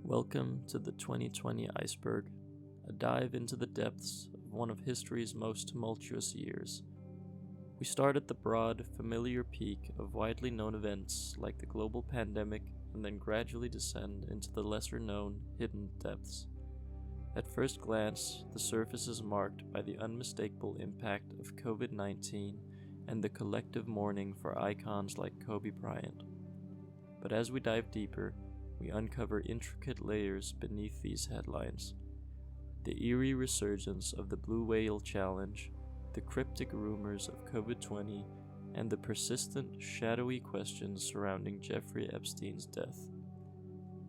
Welcome to the 2020 Iceberg, a dive into the depths of one of history's most tumultuous years. We start at the broad, familiar peak of widely known events like the global pandemic and then gradually descend into the lesser-known, hidden depths. At first glance, the surface is marked by the unmistakable impact of COVID-19 and the collective mourning for icons like Kobe Bryant. But as we dive deeper, we uncover intricate layers beneath these headlines. The eerie resurgence of the Blue Whale Challenge, the cryptic rumors of COVID-20, and the persistent, shadowy questions surrounding Jeffrey Epstein's death.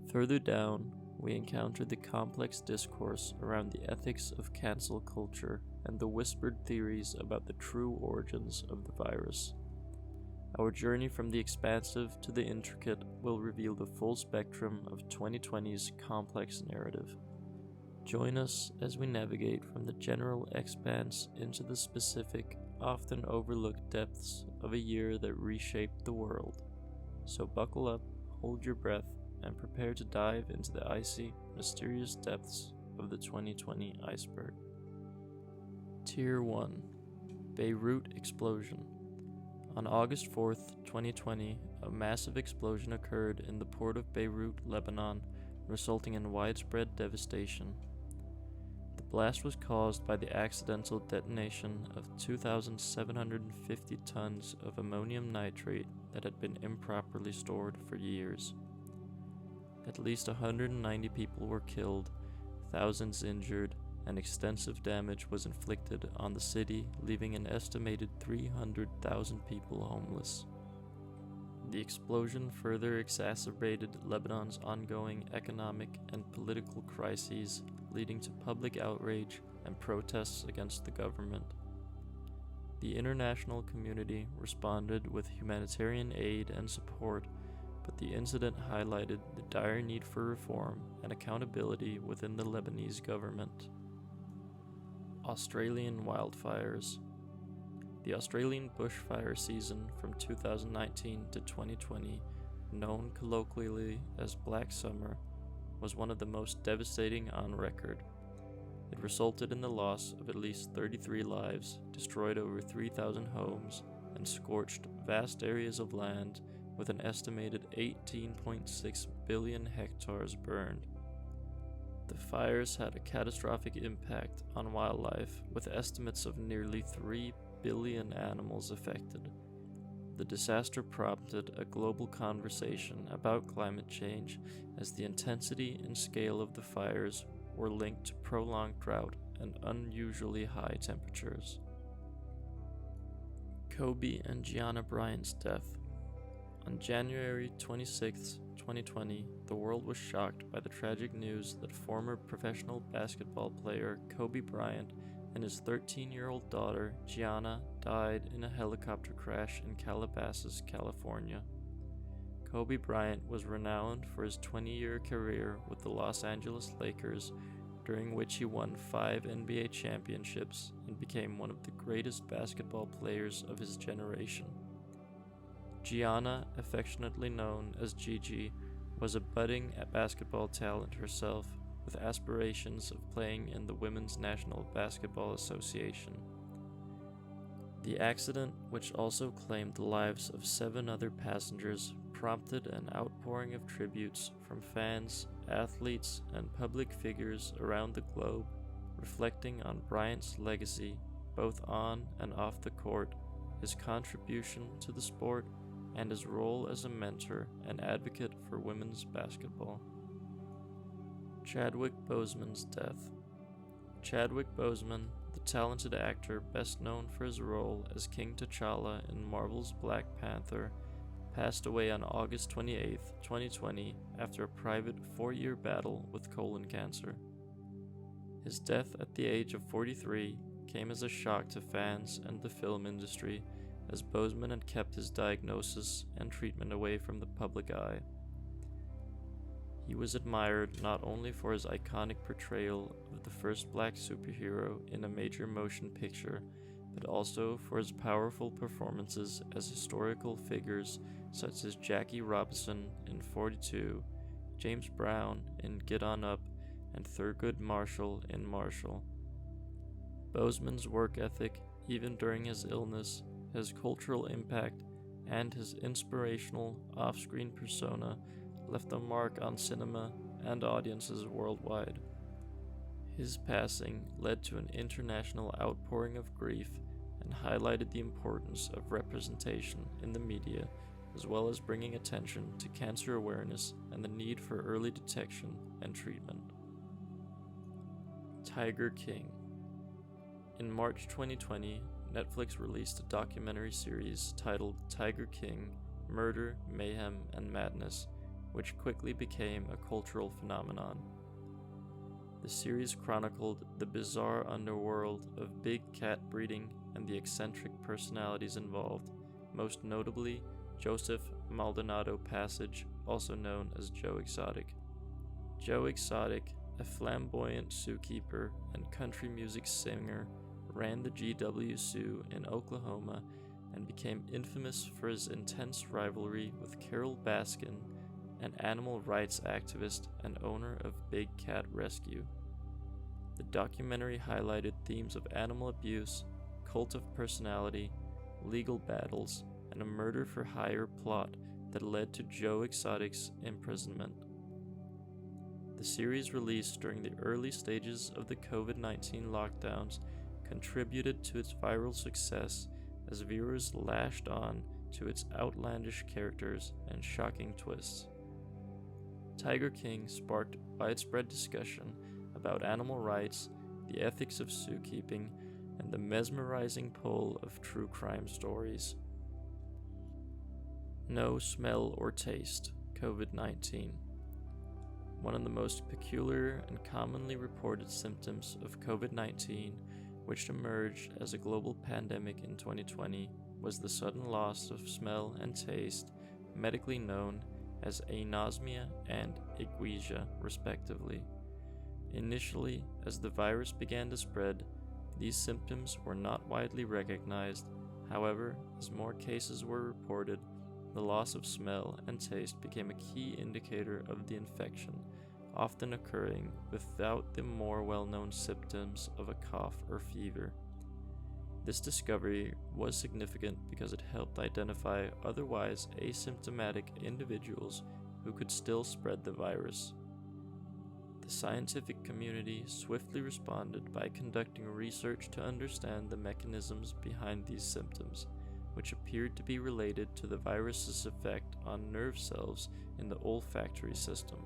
Further down, we encounter the complex discourse around the ethics of cancel culture and the whispered theories about the true origins of the virus. Our journey from the expansive to the intricate will reveal the full spectrum of 2020's complex narrative. Join us as we navigate from the general expanse into the specific, often overlooked depths of a year that reshaped the world. So buckle up, hold your breath, and prepare to dive into the icy, mysterious depths of the 2020 iceberg. Tier 1: Beirut Explosion. On August 4th, 2020, a massive explosion occurred in the port of Beirut, Lebanon, resulting in widespread devastation. The blast was caused by the accidental detonation of 2,750 tons of ammonium nitrate that had been improperly stored for years. At least 190 people were killed, thousands injured, and extensive damage was inflicted on the city, leaving an estimated 300,000 people homeless. The explosion further exacerbated Lebanon's ongoing economic and political crises, leading to public outrage and protests against the government. The international community responded with humanitarian aid and support, but the incident highlighted the dire need for reform and accountability within the Lebanese government. Australian wildfires. The Australian bushfire season from 2019 to 2020, known colloquially as Black Summer, was one of the most devastating on record. It resulted in the loss of at least 33 lives, destroyed over 3,000 homes, and scorched vast areas of land, with an estimated 18.6 billion hectares burned. The fires had a catastrophic impact on wildlife, with estimates of nearly 3 billion animals affected. The disaster prompted a global conversation about climate change, as the intensity and scale of the fires were linked to prolonged drought and unusually high temperatures. Kobe and Gianna Bryant's death. On January 26, 2020, the world was shocked by the tragic news that former professional basketball player Kobe Bryant and his 13-year-old daughter Gianna died in a helicopter crash in Calabasas, California. Kobe Bryant was renowned for his 20-year career with the Los Angeles Lakers, during which he won 5 NBA championships and became one of the greatest basketball players of his generation. Gianna, affectionately known as Gigi, was a budding basketball talent herself, with aspirations of playing in the Women's National Basketball Association. The accident, which also claimed the lives of 7 other passengers, prompted an outpouring of tributes from fans, athletes, and public figures around the globe, reflecting on Bryant's legacy, both on and off the court, his contribution to the sport, and his role as a mentor and advocate for women's basketball. Chadwick Boseman's death. Chadwick Boseman, the talented actor best known for his role as King T'Challa in Marvel's Black Panther, passed away on August 28, 2020, after a private 4-year battle with colon cancer. His death at the age of 43 came as a shock to fans and the film industry, as Boseman had kept his diagnosis and treatment away from the public eye. He was admired not only for his iconic portrayal of the first black superhero in a major motion picture, but also for his powerful performances as historical figures such as Jackie Robinson in 42, James Brown in Get On Up, and Thurgood Marshall in Marshall. Boseman's work ethic, even during his illness, his cultural impact, and his inspirational off-screen persona left a mark on cinema and audiences worldwide. His passing led to an international outpouring of grief and highlighted the importance of representation in the media, as well as bringing attention to cancer awareness and the need for early detection and treatment. Tiger King. In March 2020, Netflix released a documentary series titled Tiger King: Murder, Mayhem, and Madness, which quickly became a cultural phenomenon. The series chronicled the bizarre underworld of big cat breeding and the eccentric personalities involved, most notably Joseph Maldonado Passage, also known as Joe Exotic. Joe Exotic, a flamboyant zookeeper and country music singer, ran the GW Zoo in Oklahoma and became infamous for his intense rivalry with Carol Baskin, an animal rights activist and owner of Big Cat Rescue. The documentary highlighted themes of animal abuse, cult of personality, legal battles, and a murder-for-hire plot that led to Joe Exotic's imprisonment. The series, released during the early stages of the COVID-19 lockdowns, contributed to its viral success as viewers lashed on to its outlandish characters and shocking twists. Tiger King sparked widespread discussion about animal rights, the ethics of zookeeping, and the mesmerizing pull of true crime stories. No smell or taste, COVID-19. One of the most peculiar and commonly reported symptoms of COVID-19, which emerged as a global pandemic in 2020, was the sudden loss of smell and taste, medically known as anosmia and iguesia, respectively. Initially, as the virus began to spread, these symptoms were not widely recognized. However, as more cases were reported, the loss of smell and taste became a key indicator of the infection, often occurring without the more well-known symptoms of a cough or fever. This discovery was significant because it helped identify otherwise asymptomatic individuals who could still spread the virus. The scientific community swiftly responded by conducting research to understand the mechanisms behind these symptoms, which appeared to be related to the virus's effect on nerve cells in the olfactory system.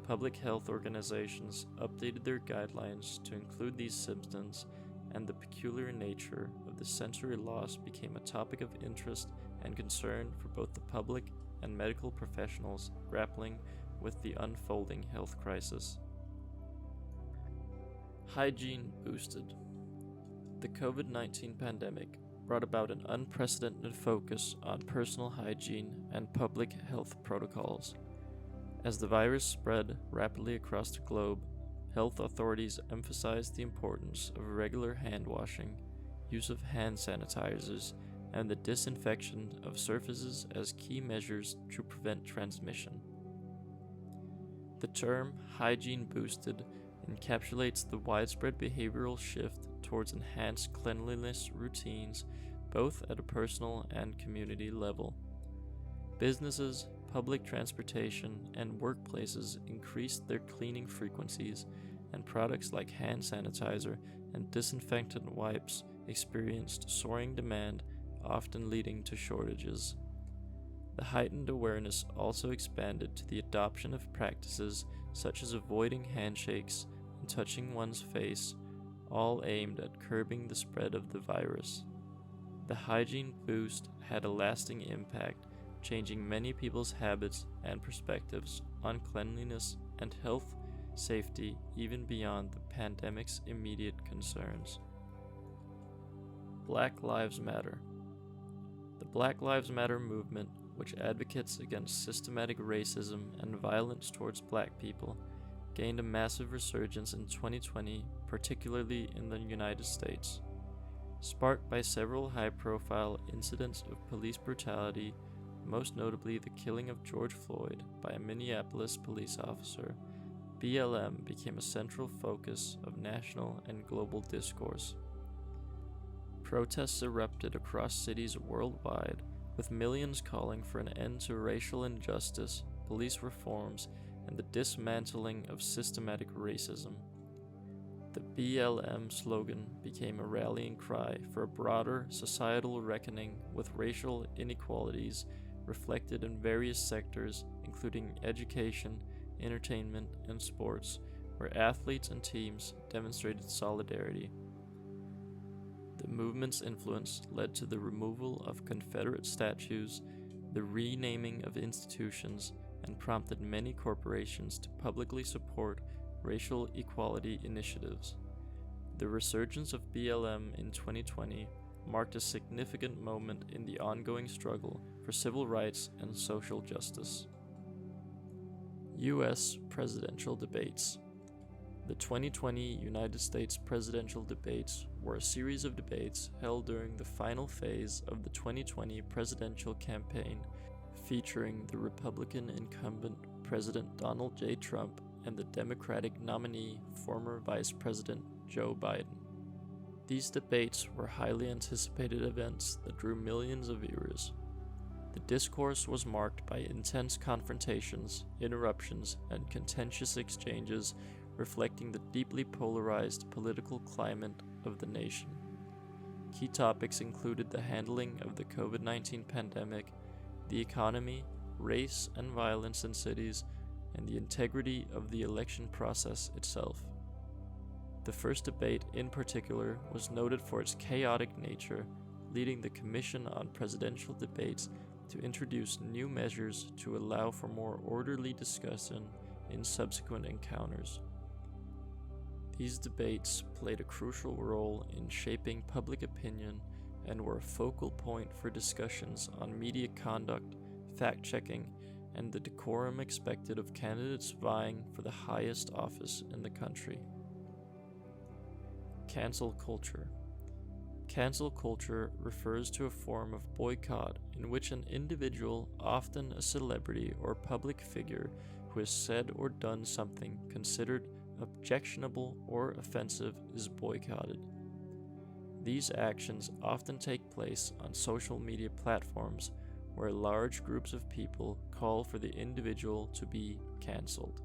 Public health organizations updated their guidelines to include these symptoms, and the peculiar nature of the sensory loss became a topic of interest and concern for both the public and medical professionals grappling with the unfolding health crisis. Hygiene boosted. The COVID-19 pandemic brought about an unprecedented focus on personal hygiene and public health protocols. As the virus spread rapidly across the globe, health authorities emphasized the importance of regular hand washing, use of hand sanitizers, and the disinfection of surfaces as key measures to prevent transmission. The term hygiene boosted encapsulates the widespread behavioral shift towards enhanced cleanliness routines, both at a personal and community level. Businesses, public transportation, and workplaces increased their cleaning frequencies, and products like hand sanitizer and disinfectant wipes experienced soaring demand, often leading to shortages. The heightened awareness also expanded to the adoption of practices such as avoiding handshakes and touching one's face, all aimed at curbing the spread of the virus. The hygiene boost had a lasting impact, changing many people's habits and perspectives on cleanliness and health safety even beyond the pandemic's immediate concerns. Black Lives Matter. The Black Lives Matter movement, which advocates against systematic racism and violence towards black people, gained a massive resurgence in 2020, particularly in the United States. Sparked by several high-profile incidents of police brutality, most notably the killing of George Floyd by a Minneapolis police officer, BLM became a central focus of national and global discourse. Protests erupted across cities worldwide, with millions calling for an end to racial injustice, police reforms, and the dismantling of systematic racism. The BLM slogan became a rallying cry for a broader societal reckoning with racial inequalities reflected in various sectors, including education, entertainment, and sports, where athletes and teams demonstrated solidarity. The movement's influence led to the removal of Confederate statues, the renaming of institutions, and prompted many corporations to publicly support racial equality initiatives. The resurgence of BLM in 2020 marked a significant moment in the ongoing struggle for civil rights and social justice. U.S. presidential debates. The 2020 United States presidential debates were a series of debates held during the final phase of the 2020 presidential campaign, featuring the Republican incumbent President Donald J. Trump and the Democratic nominee, former Vice President Joe Biden. These debates were highly anticipated events that drew millions of viewers. The discourse was marked by intense confrontations, interruptions, and contentious exchanges, reflecting the deeply polarized political climate of the nation. Key topics included the handling of the COVID-19 pandemic, the economy, race and violence in cities, and the integrity of the election process itself. The first debate in particular was noted for its chaotic nature, leading the Commission on Presidential Debates to introduce new measures to allow for more orderly discussion in subsequent encounters. These debates played a crucial role in shaping public opinion and were a focal point for discussions on media conduct, fact-checking, and the decorum expected of candidates vying for the highest office in the country. Cancel culture. Cancel culture refers to a form of boycott in which an individual, often a celebrity or public figure, who has said or done something considered objectionable or offensive is boycotted. These actions often take place on social media platforms where large groups of people call for the individual to be canceled.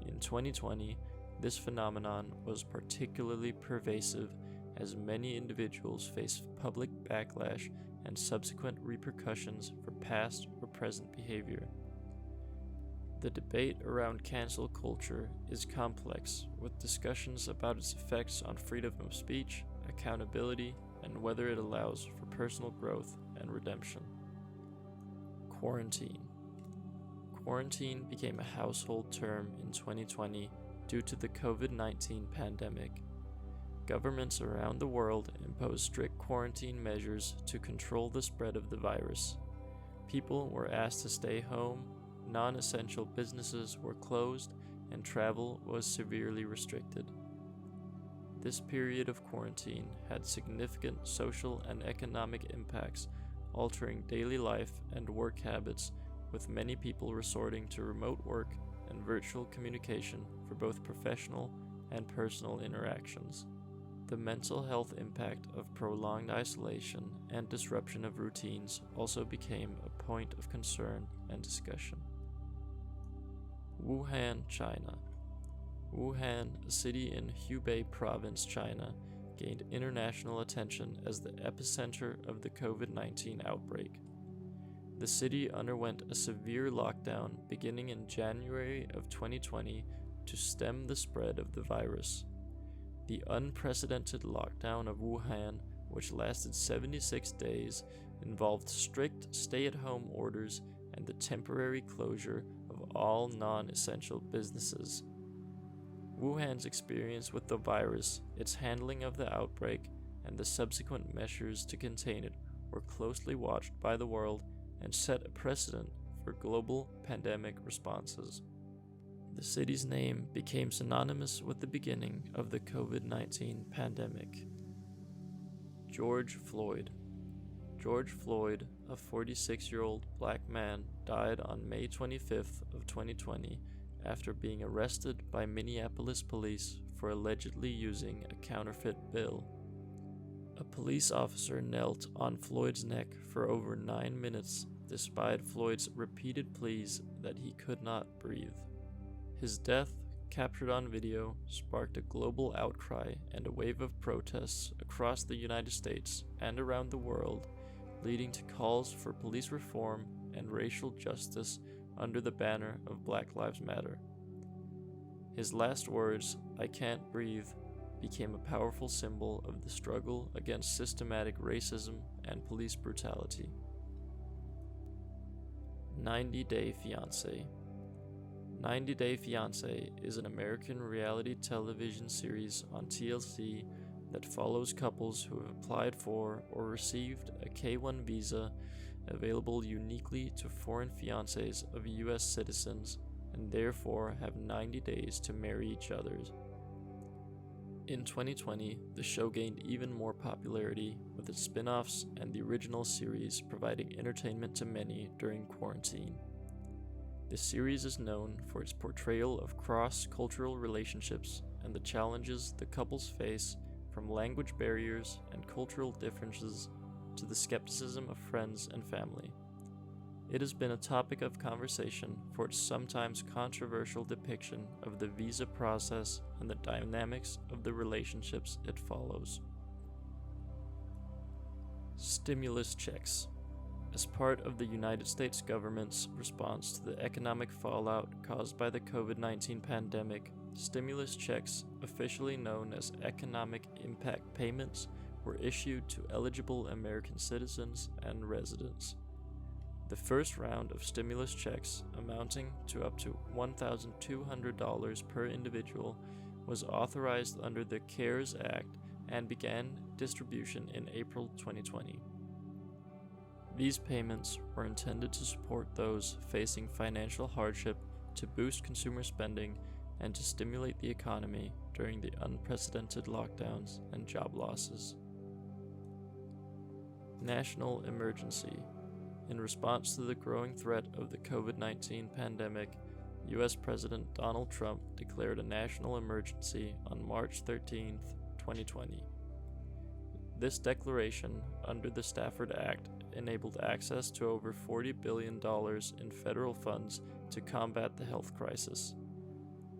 In 2020, this phenomenon was particularly pervasive as many individuals face public backlash and subsequent repercussions for past or present behavior. The debate around cancel culture is complex, with discussions about its effects on freedom of speech, accountability, and whether it allows for personal growth and redemption. Quarantine. Quarantine became a household term in 2020 due to the COVID-19 pandemic. Governments around the world imposed strict quarantine measures to control the spread of the virus. People were asked to stay home, non-essential businesses were closed, and travel was severely restricted. This period of quarantine had significant social and economic impacts, altering daily life and work habits, with many people resorting to remote work and virtual communication for both professional and personal interactions. The mental health impact of prolonged isolation and disruption of routines also became a point of concern and discussion. Wuhan, China. Wuhan, a city in Hubei province, China, gained international attention as the epicenter of the COVID-19 outbreak. The city underwent a severe lockdown beginning in January of 2020 to stem the spread of the virus. The unprecedented lockdown of Wuhan, which lasted 76 days, involved strict stay-at-home orders and the temporary closure of all non-essential businesses. Wuhan's experience with the virus, its handling of the outbreak, and the subsequent measures to contain it were closely watched by the world and set a precedent for global pandemic responses. The city's name became synonymous with the beginning of the COVID-19 pandemic. George Floyd. George Floyd, a 46-year-old black man, died on May 25th of 2020 after being arrested by Minneapolis police for allegedly using a counterfeit bill. A police officer knelt on Floyd's neck for over 9 minutes despite Floyd's repeated pleas that he could not breathe. His death, captured on video, sparked a global outcry and a wave of protests across the United States and around the world, leading to calls for police reform and racial justice under the banner of Black Lives Matter. His last words, "I can't breathe," became a powerful symbol of the struggle against systematic racism and police brutality. 90 Day Fiancé. 90 Day Fiancé is an American reality television series on TLC that follows couples who have applied for or received a K-1 visa available uniquely to foreign fiancés of U.S. citizens and therefore have 90 days to marry each other. In 2020, the show gained even more popularity with its spin-offs and the original series providing entertainment to many during quarantine. The series is known for its portrayal of cross-cultural relationships and the challenges the couples face, from language barriers and cultural differences to the skepticism of friends and family. It has been a topic of conversation for its sometimes controversial depiction of the visa process and the dynamics of the relationships it follows. Stimulus checks. As part of the United States government's response to the economic fallout caused by the COVID-19 pandemic, stimulus checks, officially known as economic impact payments, were issued to eligible American citizens and residents. The first round of stimulus checks, amounting to up to $1,200 per individual, was authorized under the CARES Act and began distribution in April 2020. These payments were intended to support those facing financial hardship, to boost consumer spending, and to stimulate the economy during the unprecedented lockdowns and job losses. National emergency. In response to the growing threat of the COVID-19 pandemic, U.S. President Donald Trump declared a national emergency on March 13, 2020. This declaration, under the Stafford Act, enabled access to over $40 billion in federal funds to combat the health crisis.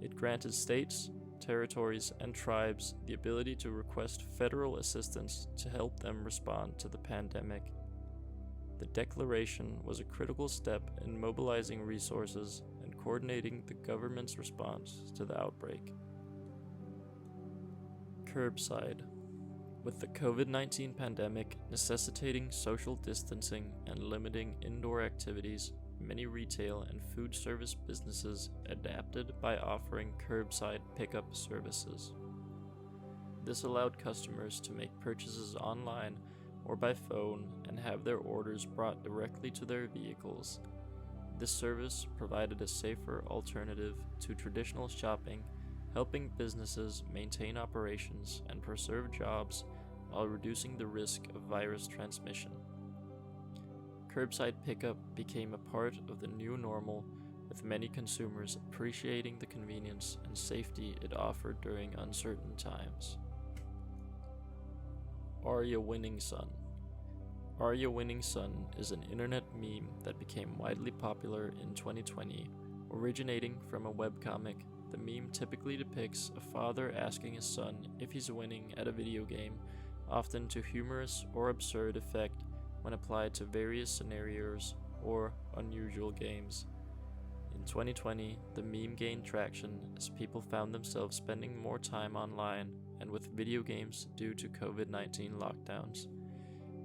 It granted states, territories, and tribes the ability to request federal assistance to help them respond to the pandemic. The declaration was a critical step in mobilizing resources and coordinating the government's response to the outbreak. Curbside. With the COVID-19 pandemic necessitating social distancing and limiting indoor activities, many retail and food service businesses adapted by offering curbside pickup services. This allowed customers to make purchases online or by phone and have their orders brought directly to their vehicles. This service provided a safer alternative to traditional shopping, helping businesses maintain operations and preserve jobs while reducing the risk of virus transmission. Curbside pickup became a part of the new normal, with many consumers appreciating the convenience and safety it offered during uncertain times. Are Ya Winning Son? Are Ya Winning Son is an internet meme that became widely popular in 2020. Originating from a webcomic, the meme typically depicts a father asking his son if he's winning at a video game, often to humorous or absurd effect when applied to various scenarios or unusual games. In 2020, the meme gained traction as people found themselves spending more time online and with video games due to COVID-19 lockdowns.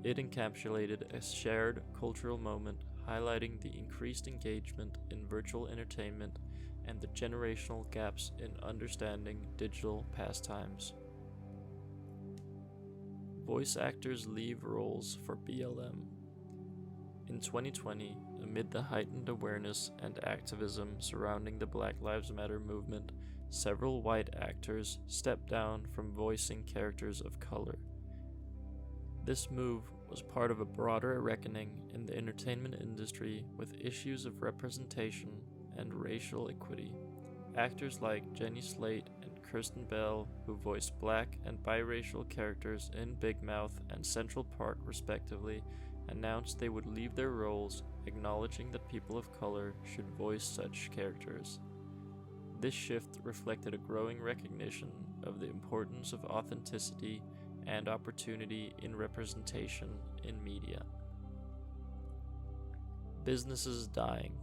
It encapsulated a shared cultural moment highlighting the increased engagement in virtual entertainment and the generational gaps in understanding digital pastimes. Voice actors leave roles for BLM. In 2020, amid the heightened awareness and activism surrounding the Black Lives Matter movement, several white actors stepped down from voicing characters of color. This move was part of a broader reckoning in the entertainment industry with issues of representation and racial equity. Actors like Jenny Slate and Kirsten Bell, who voiced black and biracial characters in Big Mouth and Central Park respectively, announced they would leave their roles, acknowledging that people of color should voice such characters. This shift reflected a growing recognition of the importance of authenticity and opportunity in representation in media. Businesses dying.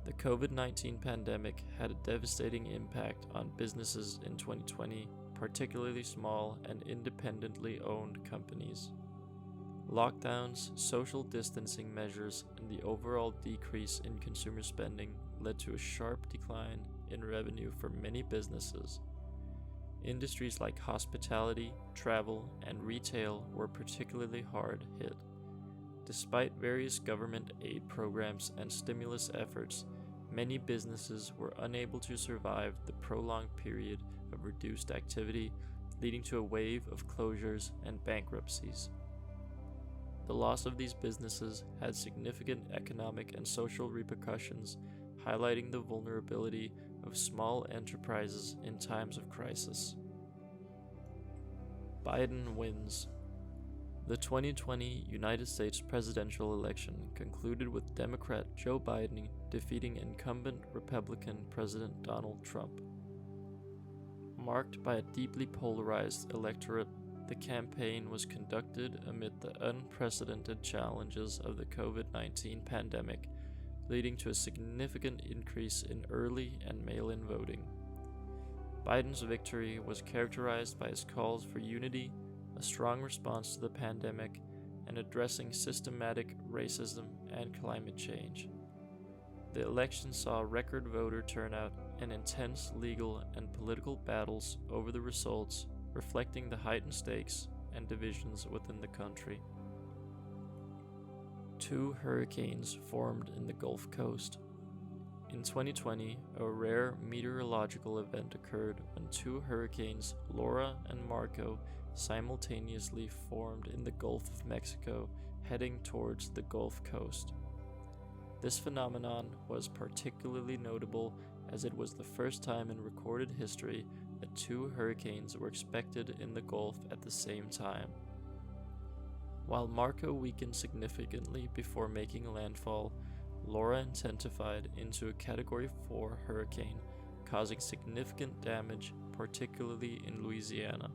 The COVID-19 pandemic had a devastating impact on businesses in 2020, particularly small and independently owned companies. Lockdowns, social distancing measures, and the overall decrease in consumer spending led to a sharp decline in revenue for many businesses. Industries like hospitality, travel, and retail were particularly hard hit. Despite various government aid programs and stimulus efforts, many businesses were unable to survive the prolonged period of reduced activity, leading to a wave of closures and bankruptcies. The loss of these businesses had significant economic and social repercussions, highlighting the vulnerability of small enterprises in times of crisis. Biden wins. The 2020 United States presidential election concluded with Democrat Joe Biden defeating incumbent Republican President Donald Trump. Marked by a deeply polarized electorate, the campaign was conducted amid the unprecedented challenges of the COVID-19 pandemic, leading to a significant increase in early and mail-in voting. Biden's victory was characterized by his calls for unity, a strong response to the pandemic, and addressing systematic racism and climate change. The election saw record voter turnout and intense legal and political battles over the results, reflecting the heightened stakes and divisions within the country. 2 hurricanes formed in the Gulf Coast. In 2020, a rare meteorological event occurred when 2 hurricanes, Laura and Marco, simultaneously formed in the Gulf of Mexico, heading towards the Gulf Coast. This phenomenon was particularly notable as it was the first time in recorded history that 2 hurricanes were expected in the Gulf at the same time. While Marco weakened significantly before making landfall, Laura intensified into a Category 4 hurricane, causing significant damage, particularly in Louisiana.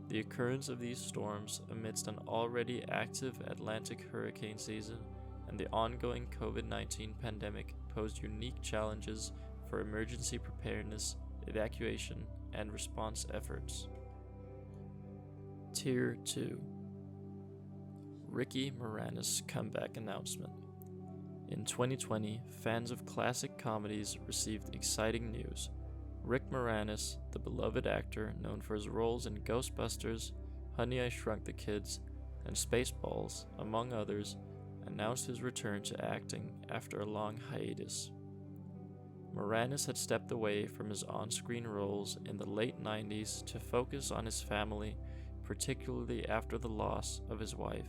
The occurrence of these storms amidst an already active Atlantic hurricane season and the ongoing COVID-19 pandemic posed unique challenges for emergency preparedness, evacuation, and response efforts. Tier 2. Ricky Moranis comeback announcement. In 2020, fans of classic comedies received exciting news. Rick Moranis, the beloved actor known for his roles in Ghostbusters, Honey, I Shrunk the Kids, and Spaceballs, among others, announced his return to acting after a long hiatus. Moranis had stepped away from his on-screen roles in the late 90s to focus on his family, particularly after the loss of his wife.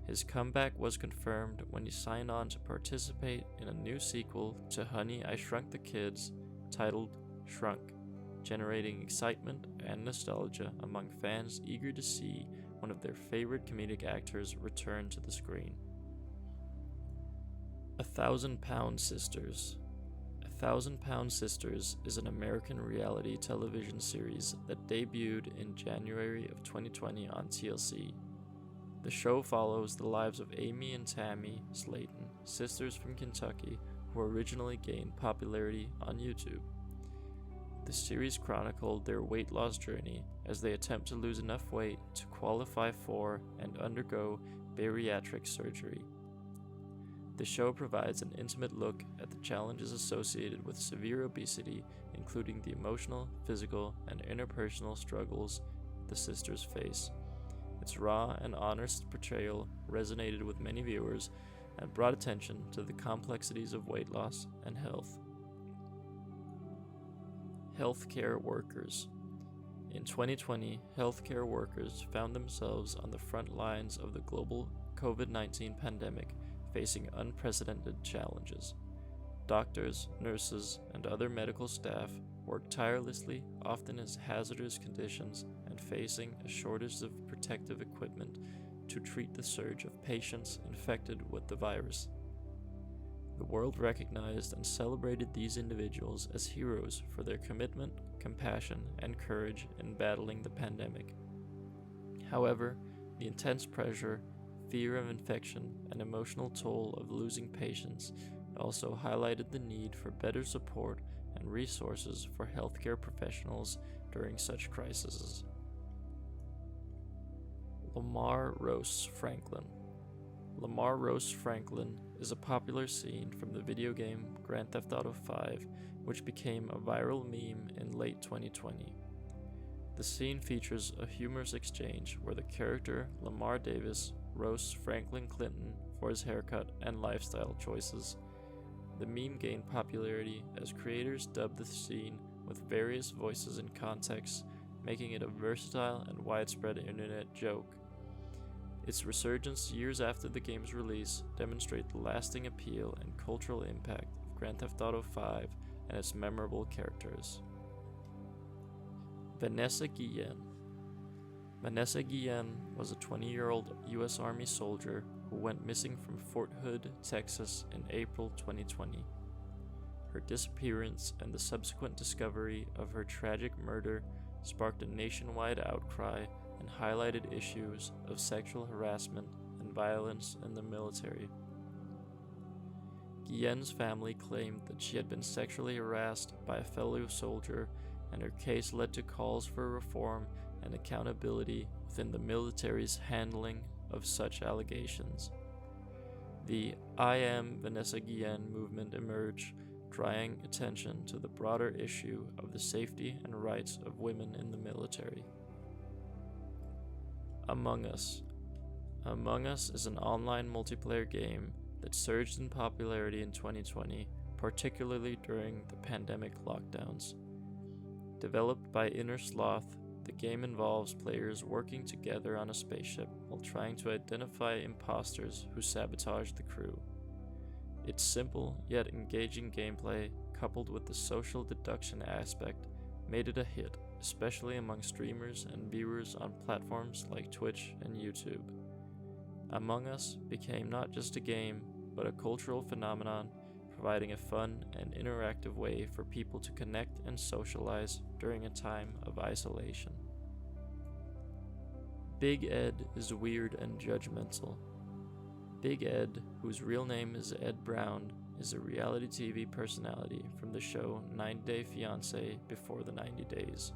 His comeback was confirmed when he signed on to participate in a new sequel to Honey, I Shrunk the Kids, titled Shrunk, generating excitement and nostalgia among fans eager to see one of their favorite comedic actors return to the screen. 1,000-Pound Sisters. 1,000-Pound Sisters is an American reality television series that debuted in January of 2020 on TLC. The show follows the lives of Amy and Tammy Slayton, sisters from Kentucky, who originally gained popularity on YouTube. The series chronicled their weight loss journey as they attempt to lose enough weight to qualify for and undergo bariatric surgery. The show provides an intimate look at the challenges associated with severe obesity, including the emotional, physical, and interpersonal struggles the sisters face. Its raw and honest portrayal resonated with many viewers and brought attention to the complexities of weight loss and health. Healthcare workers. In 2020, healthcare workers found themselves on the front lines of the global COVID-19 pandemic, facing unprecedented challenges. Doctors, nurses, and other medical staff worked tirelessly, often in hazardous conditions, and facing a shortage of protective equipment to treat the surge of patients infected with the virus. The world recognized and celebrated these individuals as heroes for their commitment, compassion, and courage in battling the pandemic. However, the intense pressure, fear of infection, and emotional toll of losing patients also highlighted the need for better support and resources for healthcare professionals during such crises. Lamar Rose Franklin. Lamar Rose Franklin is a popular scene from the video game Grand Theft Auto V, which became a viral meme in late 2020. The scene features a humorous exchange where the character Lamar Davis roasts Franklin Clinton for his haircut and lifestyle choices. The meme gained popularity as creators dubbed the scene with various voices and contexts, making it a versatile and widespread internet joke. Its resurgence years after the game's release demonstrate the lasting appeal and cultural impact of Grand Theft Auto V and its memorable characters. Vanessa Guillen. Vanessa Guillen was a 20-year-old U.S. Army soldier who went missing from Fort Hood, Texas in April 2020. Her disappearance and the subsequent discovery of her tragic murder sparked a nationwide outcry and highlighted issues of sexual harassment and violence in the military. Guillen's family claimed that she had been sexually harassed by a fellow soldier, and her case led to calls for reform and accountability within the military's handling of such allegations. The I Am Vanessa Guillen movement emerged, drawing attention to the broader issue of the safety and rights of women in the military. Among Us. Among Us is an online multiplayer game that surged in popularity in 2020, particularly during the pandemic lockdowns. Developed by Inner Sloth, the game involves players working together on a spaceship while trying to identify imposters who sabotage the crew. Its simple yet engaging gameplay, coupled with the social deduction aspect, made it a hit, especially among streamers and viewers on platforms like Twitch and YouTube. Among Us became not just a game, but a cultural phenomenon, providing a fun and interactive way for people to connect and socialize during a time of isolation. Big Ed is weird and judgmental. Big Ed, whose real name is Ed Brown, is a reality TV personality from the show 90 Day Fiancé Before the 90 Days.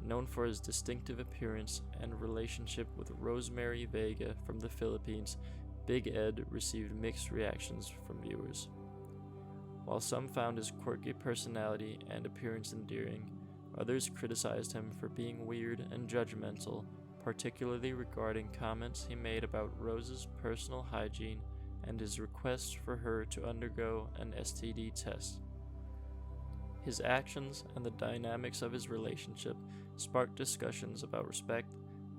Known for his distinctive appearance and relationship with Rosemary Vega from the Philippines, Big Ed received mixed reactions from viewers. While some found his quirky personality and appearance endearing, others criticized him for being weird and judgmental, particularly regarding comments he made about Rose's personal hygiene and his request for her to undergo an STD test. His actions and the dynamics of his relationship sparked discussions about respect,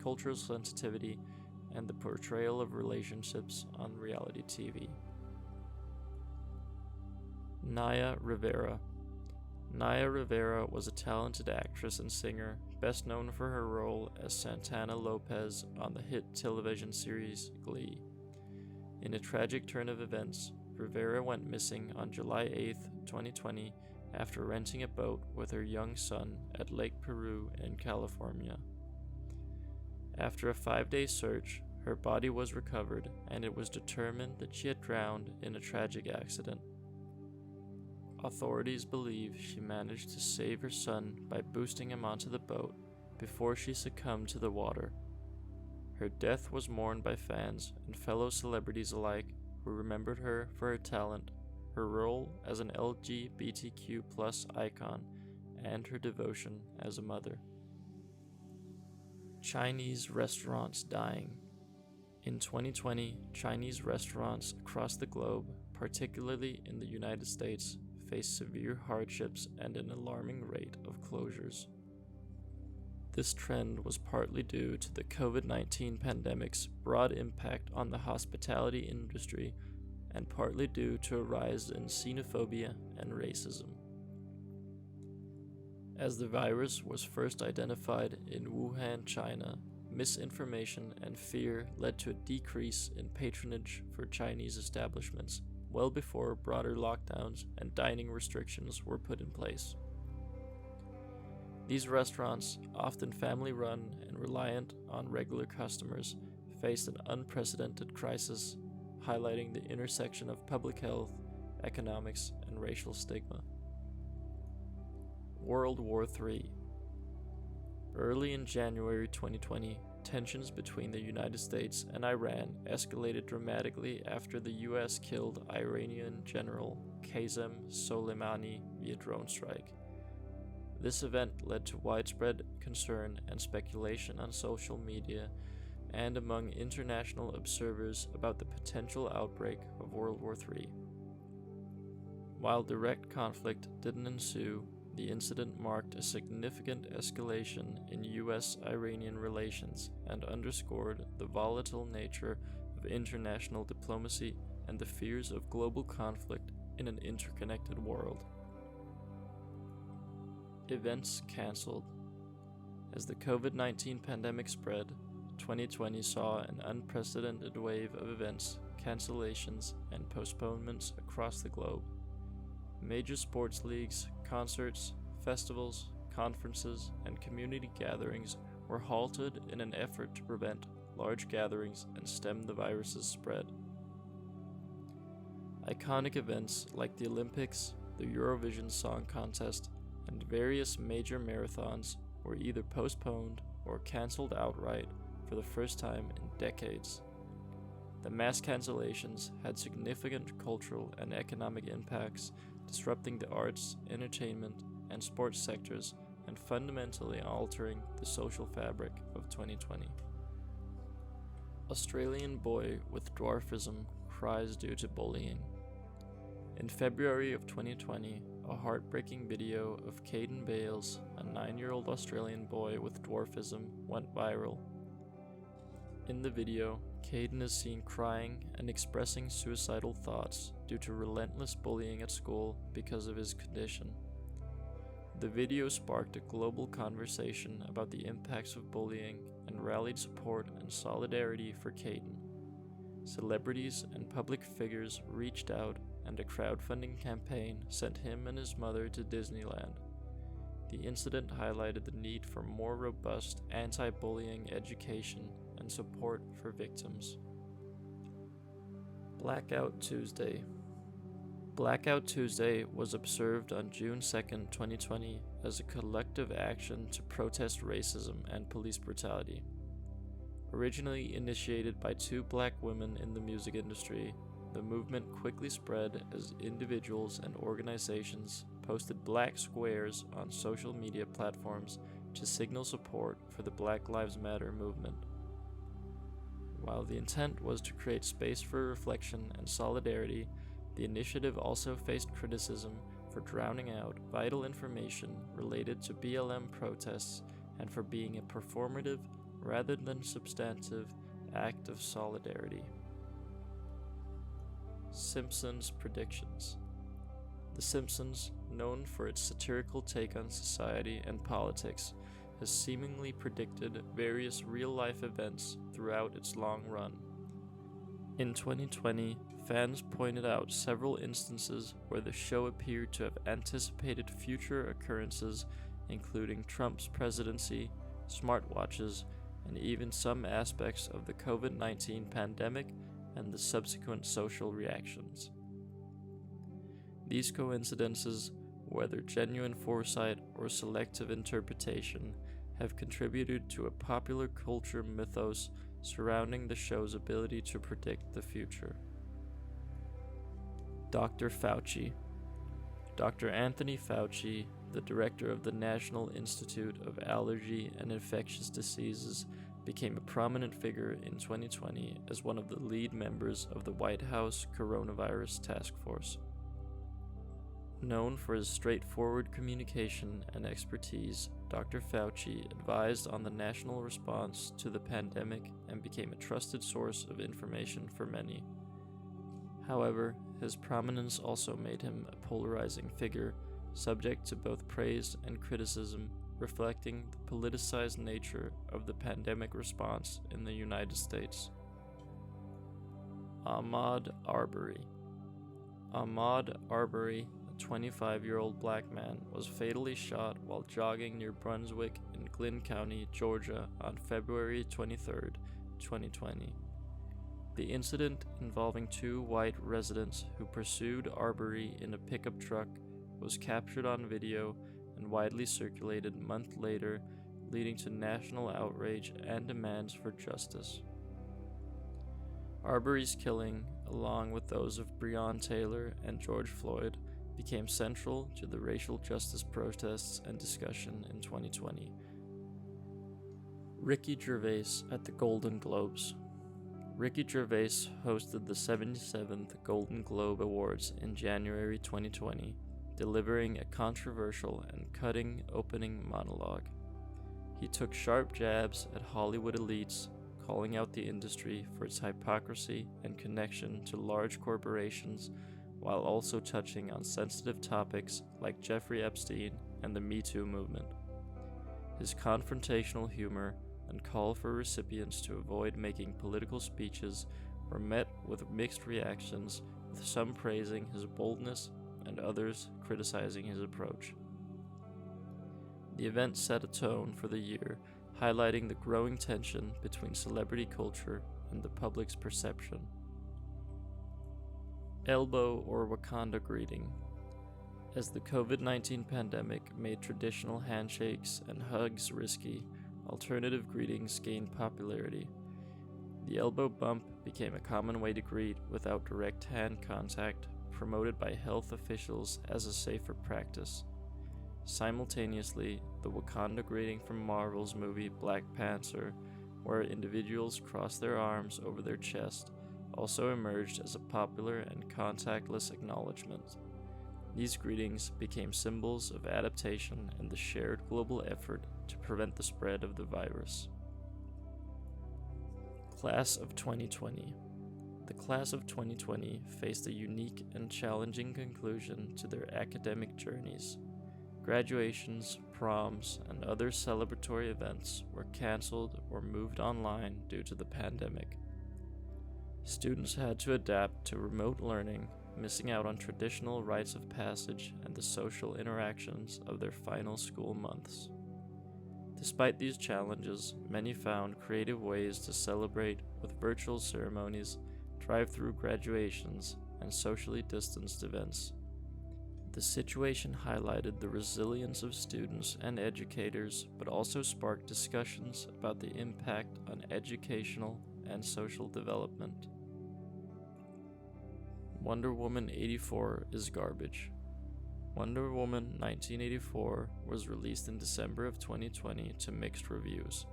cultural sensitivity, and the portrayal of relationships on reality TV. Naya Rivera. Naya Rivera was a talented actress and singer, best known for her role as Santana Lopez on the hit television series Glee. In a tragic turn of events, Rivera went missing on July 8, 2020, after renting a boat with her young son at Lake Peru in California. After a 5-day search, her body was recovered, and it was determined that she had drowned in a tragic accident. Authorities believe she managed to save her son by boosting him onto the boat before she succumbed to the water. Her death was mourned by fans and fellow celebrities alike, who remembered her for her talent, her role as an LGBTQ+ icon, and her devotion as a mother. Chinese restaurants dying. In 2020, Chinese restaurants across the globe, particularly in the United States, faced severe hardships and an alarming rate of closures. The This trend was partly due to the COVID-19 pandemic's broad impact on the hospitality industry and partly due to a rise in xenophobia and racism. As the virus was first identified in Wuhan, China, misinformation and fear led to a decrease in patronage for Chinese establishments well before broader lockdowns and dining restrictions were put in place. These restaurants, often family-run and reliant on regular customers, faced an unprecedented crisis, highlighting the intersection of public health, economics, and racial stigma. World War III. Early in January 2020, tensions between the United States and Iran escalated dramatically after the US killed Iranian General Qasem Soleimani via drone strike. This event led to widespread concern and speculation on social media and among international observers about the potential outbreak of World War III. While direct conflict didn't ensue, the incident marked a significant escalation in US-Iranian relations and underscored the volatile nature of international diplomacy and the fears of global conflict in an interconnected world. Events cancelled. As the COVID-19 pandemic spread, 2020 saw an unprecedented wave of events, cancellations, and postponements across the globe. Major sports leagues, concerts, festivals, conferences, and community gatherings were halted in an effort to prevent large gatherings and stem the virus's spread. Iconic events like the Olympics, the Eurovision Song Contest, and various major marathons were either postponed or cancelled outright for the first time in decades. The mass cancellations had significant cultural and economic impacts, disrupting the arts, entertainment, and sports sectors and fundamentally altering the social fabric of 2020. Australian boy with dwarfism cries due to bullying. In February of 2020, a heartbreaking video of Caden Bales, a 9-year-old Australian boy with dwarfism, went viral. In the video, Caden is seen crying and expressing suicidal thoughts due to relentless bullying at school because of his condition. The video sparked a global conversation about the impacts of bullying and rallied support and solidarity for Caden. Celebrities and public figures reached out, and a crowdfunding campaign sent him and his mother to Disneyland. The incident highlighted the need for more robust anti-bullying education and support for victims. Blackout Tuesday. Blackout Tuesday was observed on June 2, 2020 as a collective action to protest racism and police brutality. Originally initiated by 2 black women in the music industry, the movement quickly spread as individuals and organizations posted black squares on social media platforms to signal support for the Black Lives Matter movement. While the intent was to create space for reflection and solidarity, the initiative also faced criticism for drowning out vital information related to BLM protests and for being a performative rather than substantive act of solidarity. Simpsons predictions. The Simpsons, known for its satirical take on society and politics, has seemingly predicted various real-life events throughout its long run. In 2020, fans pointed out several instances where the show appeared to have anticipated future occurrences, including Trump's presidency, smartwatches, and even some aspects of the COVID-19 pandemic and the subsequent social reactions. These coincidences, whether genuine foresight or selective interpretation, have contributed to a popular culture mythos surrounding the show's ability to predict the future. Dr. Fauci. Dr. Anthony Fauci, the director of the National Institute of Allergy and Infectious Diseases, became a prominent figure in 2020 as one of the lead members of the White House Coronavirus Task Force. Known for his straightforward communication and expertise, Dr. Fauci advised on the national response to the pandemic and became a trusted source of information for many. However, his prominence also made him a polarizing figure, subject to both praise and criticism, reflecting the politicized nature of the pandemic response in the United States. Ahmaud Arbery. Ahmaud Arbery, a 25-year-old black man, was fatally shot while jogging near Brunswick in Glynn County, Georgia on February 23, 2020. The incident, involving two white residents who pursued Arbery in a pickup truck, was captured on video and widely circulated a month later, leading to national outrage and demands for justice. Arbery's killing, along with those of Breonna Taylor and George Floyd, became central to the racial justice protests and discussion in 2020. Ricky Gervais at the Golden Globes. Ricky Gervais hosted the 77th Golden Globe Awards in January 2020, delivering a controversial and cutting opening monologue. He took sharp jabs at Hollywood elites, calling out the industry for its hypocrisy and connection to large corporations, while also touching on sensitive topics like Jeffrey Epstein and the Me Too movement. His confrontational humor and call for recipients to avoid making political speeches were met with mixed reactions, with some praising his boldness and others criticizing his approach. The event set a tone for the year, highlighting the growing tension between celebrity culture and the public's perception. Elbow or Wakanda greeting. As the COVID-19 pandemic made traditional handshakes and hugs risky, alternative greetings gained popularity. The elbow bump became a common way to greet without direct hand contact, promoted by health officials as a safer practice. Simultaneously, the Wakanda greeting from Marvel's movie Black Panther, where individuals cross their arms over their chest, also emerged as a popular and contactless acknowledgement. These greetings became symbols of adaptation and the shared global effort to prevent the spread of the virus. Class of 2020. The class of 2020 faced a unique and challenging conclusion to their academic journeys. Graduations, proms, and other celebratory events were canceled or moved online due to the pandemic. Students had to adapt to remote learning, missing out on traditional rites of passage and the social interactions of their final school months. Despite these challenges, many found creative ways to celebrate with virtual ceremonies, drive-through graduations, and socially distanced events. The situation highlighted the resilience of students and educators, but also sparked discussions about the impact on educational and social development. Wonder Woman 84 is garbage. Wonder Woman 1984 was released in December of 2020 to mixed reviews.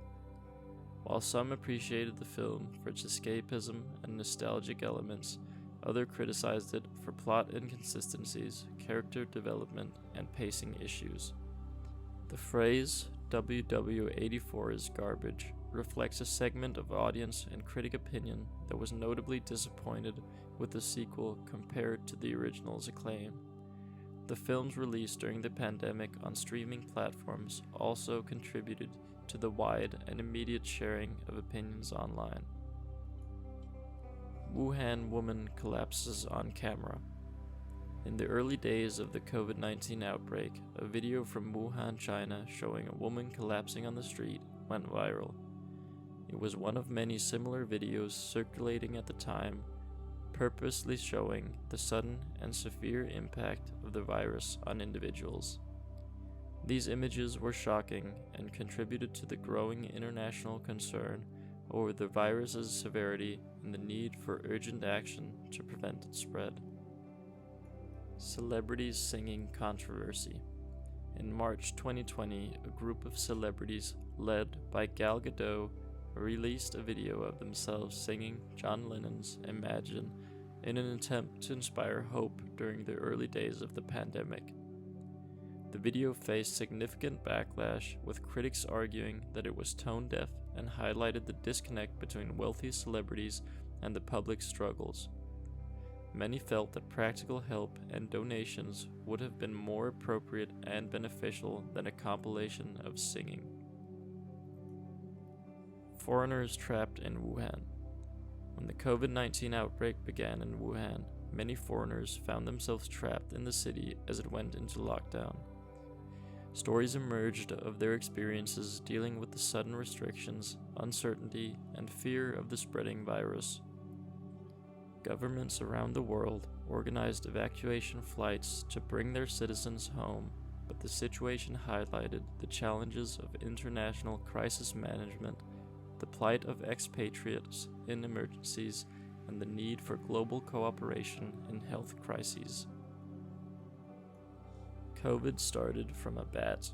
While some appreciated the film for its escapism and nostalgic elements, others criticized it for plot inconsistencies, character development, and pacing issues. The phrase WW84 is garbage reflects a segment of audience and critic opinion that was notably disappointed with the sequel compared to the original's acclaim. The films released during the pandemic on streaming platforms also contributed to the wide and immediate sharing of opinions online. Wuhan woman collapses on camera. In the early days of the COVID-19 outbreak, a video from Wuhan, China showing a woman collapsing on the street went viral. It was one of many similar videos circulating at the time, purposely showing the sudden and severe impact of the virus on individuals. These images were shocking and contributed to the growing international concern over the virus's severity and the need for urgent action to prevent its spread. Celebrities singing controversy. In March 2020, a group of celebrities led by Gal Gadot released a video of themselves singing John Lennon's Imagine, in an attempt to inspire hope during the early days of the pandemic. The video faced significant backlash, with critics arguing that it was tone-deaf and highlighted the disconnect between wealthy celebrities and the public's struggles. Many felt that practical help and donations would have been more appropriate and beneficial than a compilation of singing. Foreigners trapped in Wuhan. When the COVID-19 outbreak began in Wuhan, many foreigners found themselves trapped in the city as it went into lockdown. Stories emerged of their experiences dealing with the sudden restrictions, uncertainty, and fear of the spreading virus. Governments around the world organized evacuation flights to bring their citizens home, but the situation highlighted the challenges of international crisis management, the plight of expatriates in emergencies, and the need for global cooperation in health crises. COVID started from a bat.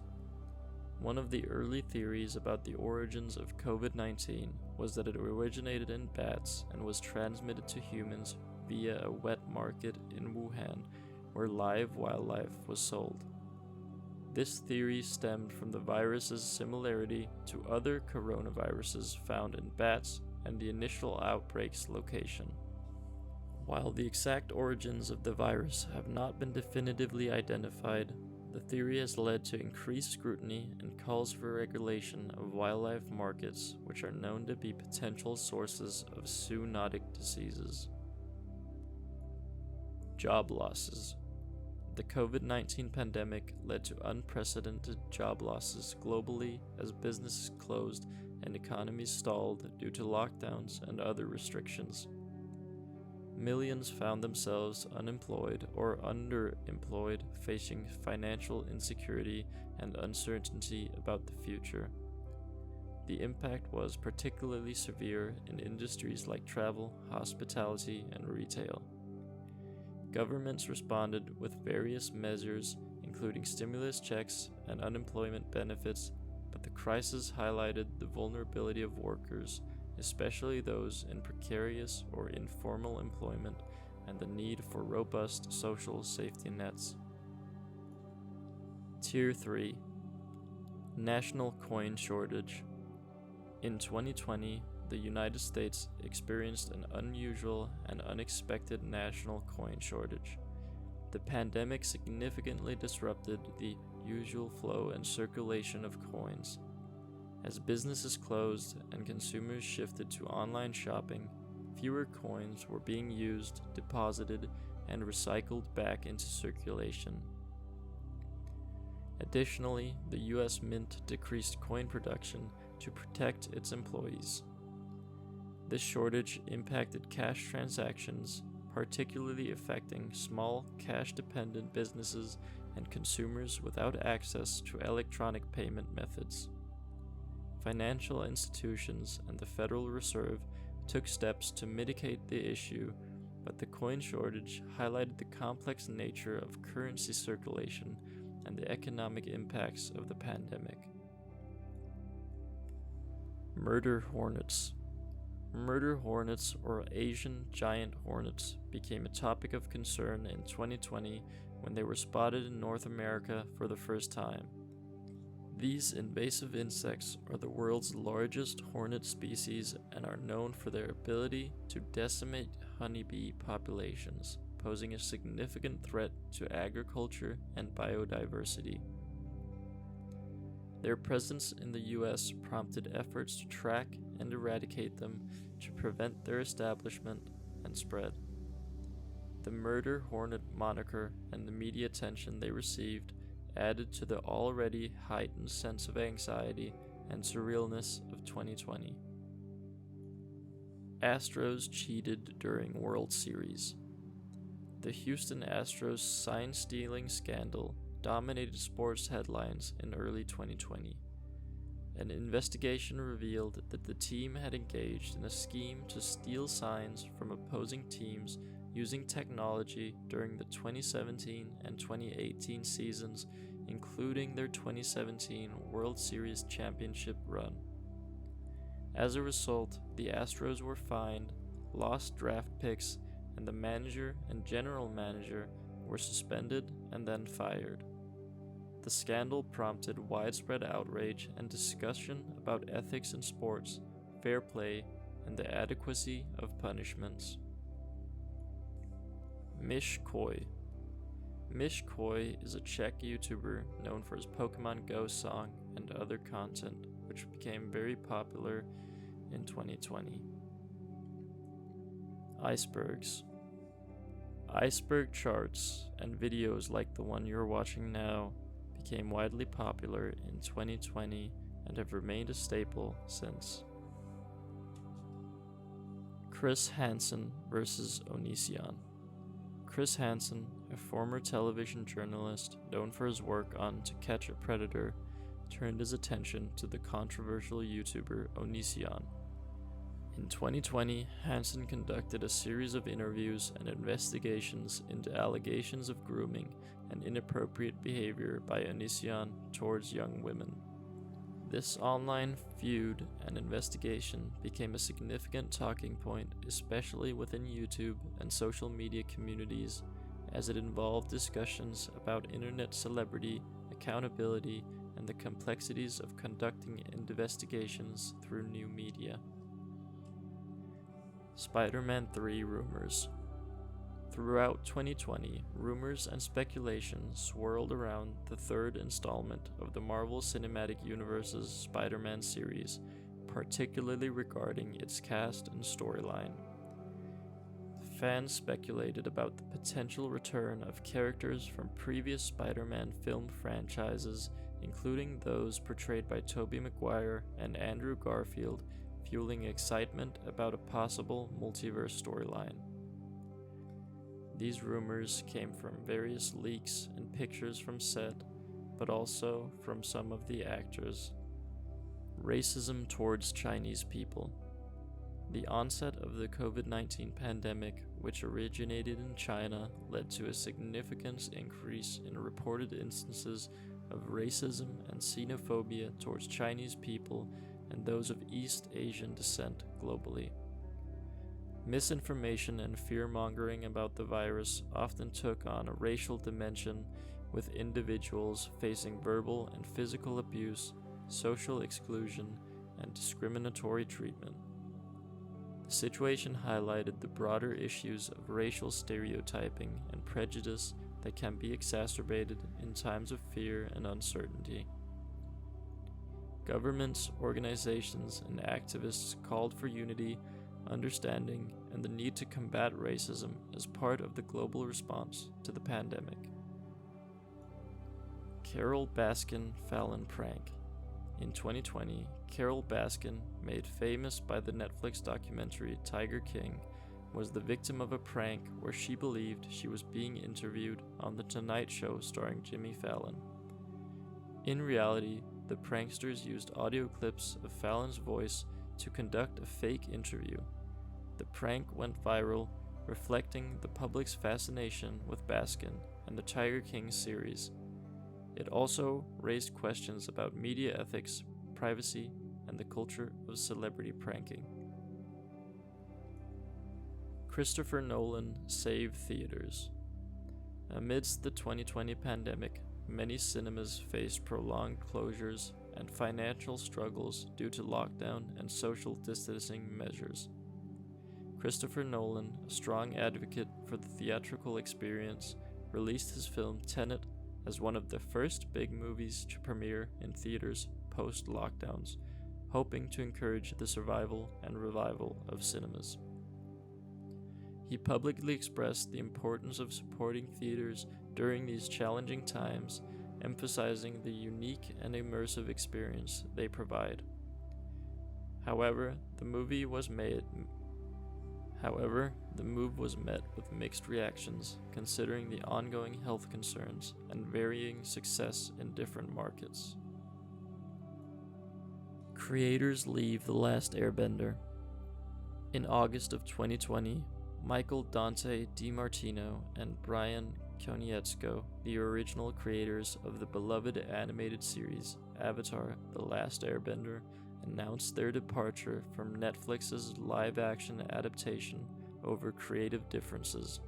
One of the early theories about the origins of COVID-19 was that it originated in bats and was transmitted to humans via a wet market in Wuhan, where live wildlife was sold. This theory stemmed from the virus's similarity to other coronaviruses found in bats and the initial outbreak's location. While the exact origins of the virus have not been definitively identified, the theory has led to increased scrutiny and calls for regulation of wildlife markets, which are known to be potential sources of zoonotic diseases. Job losses. The COVID-19 pandemic led to unprecedented job losses globally as businesses closed and economies stalled due to lockdowns and other restrictions. Millions found themselves unemployed or underemployed, facing financial insecurity and uncertainty about the future. The impact was particularly severe in industries like travel, hospitality, and retail. Governments responded with various measures, including stimulus checks and unemployment benefits, but the crisis highlighted the vulnerability of workers, especially those in precarious or informal employment, and the need for robust social safety nets. Tier 3. National coin shortage. In 2020, the United States experienced an unusual and unexpected national coin shortage. The pandemic significantly disrupted the usual flow and circulation of coins. As businesses closed and consumers shifted to online shopping, fewer coins were being used, deposited, and recycled back into circulation. Additionally, the U.S. Mint decreased coin production to protect its employees. This shortage impacted cash transactions, particularly affecting small cash-dependent businesses and consumers without access to electronic payment methods. Financial institutions and the Federal Reserve took steps to mitigate the issue, but the coin shortage highlighted the complex nature of currency circulation and the economic impacts of the pandemic. Murder hornets. Murder hornets, or Asian giant hornets, became a topic of concern in 2020 when they were spotted in North America for the first time. These invasive insects are the world's largest hornet species and are known for their ability to decimate honeybee populations, posing a significant threat to agriculture and biodiversity. Their presence in the U.S. prompted efforts to track and eradicate them to prevent their establishment and spread. The murder hornet moniker and the media attention they received added to the already heightened sense of anxiety and surrealness of 2020. Astros cheated during World Series. The Houston Astros sign-stealing scandal dominated sports headlines in early 2020. An investigation revealed that the team had engaged in a scheme to steal signs from opposing teams using technology during the 2017 and 2018 seasons, including their 2017 World Series championship run. As a result, the Astros were fined, lost draft picks, and the manager and general manager were suspended and then fired. The scandal prompted widespread outrage and discussion about ethics in sports, fair play, and the adequacy of punishments. Mish Koi. Mish Koi is a Czech YouTuber known for his Pokemon Go song and other content, which became very popular in 2020. Icebergs. Iceberg charts and videos like the one you're watching now became widely popular in 2020 and have remained a staple since. Chris Hansen versus Onision. Chris Hansen, a former television journalist known for his work on To Catch a Predator, turned his attention to the controversial YouTuber Onision. In 2020, Hansen conducted a series of interviews and investigations into allegations of grooming and inappropriate behavior by Onision towards young women. This online feud and investigation became a significant talking point, especially within YouTube and social media communities, as it involved discussions about internet celebrity, accountability, and the complexities of conducting investigations through new media. Spider-Man 3 rumors. Throughout 2020, rumors and speculation swirled around the third installment of the Marvel Cinematic Universe's Spider-Man series, particularly regarding its cast and storyline. Fans speculated about the potential return of characters from previous Spider-Man film franchises, including those portrayed by Tobey Maguire and Andrew Garfield, fueling excitement about a possible multiverse storyline. These rumors came from various leaks and pictures from set, but also from some of the actors. Racism towards Chinese people. The onset of the COVID-19 pandemic, which originated in China, led to a significant increase in reported instances of racism and xenophobia towards Chinese people and those of East Asian descent globally. Misinformation and fear-mongering about the virus often took on a racial dimension, with individuals facing verbal and physical abuse, social exclusion, and discriminatory treatment. The situation highlighted the broader issues of racial stereotyping and prejudice that can be exacerbated in times of fear and uncertainty. Governments, organizations, and activists called for unity, understanding, and the need to combat racism as part of the global response to the pandemic. Carole Baskin Fallon prank. In 2020, Carole Baskin, made famous by the Netflix documentary Tiger King, was the victim of a prank where she believed she was being interviewed on The Tonight Show starring Jimmy Fallon. In reality, the pranksters used audio clips of Fallon's voice to conduct a fake interview. The prank went viral, reflecting the public's fascination with Baskin and the Tiger King series. It also raised questions about media ethics, privacy, and the culture of celebrity pranking. Christopher Nolan saved theaters. Amidst the 2020 pandemic, many cinemas faced prolonged closures and financial struggles due to lockdown and social distancing measures. Christopher Nolan, a strong advocate for the theatrical experience, released his film Tenet as one of the first big movies to premiere in theaters post-lockdowns, hoping to encourage the survival and revival of cinemas. He publicly expressed the importance of supporting theaters during these challenging times, emphasizing the unique and immersive experience they provide. However, the move was met with mixed reactions, considering the ongoing health concerns and varying success in different markets. Creators leave The Last Airbender. In August of 2020, Michael Dante DiMartino and Brian Konietzko, the original creators of the beloved animated series Avatar: The Last Airbender, announced their departure from Netflix's live-action adaptation over creative differences.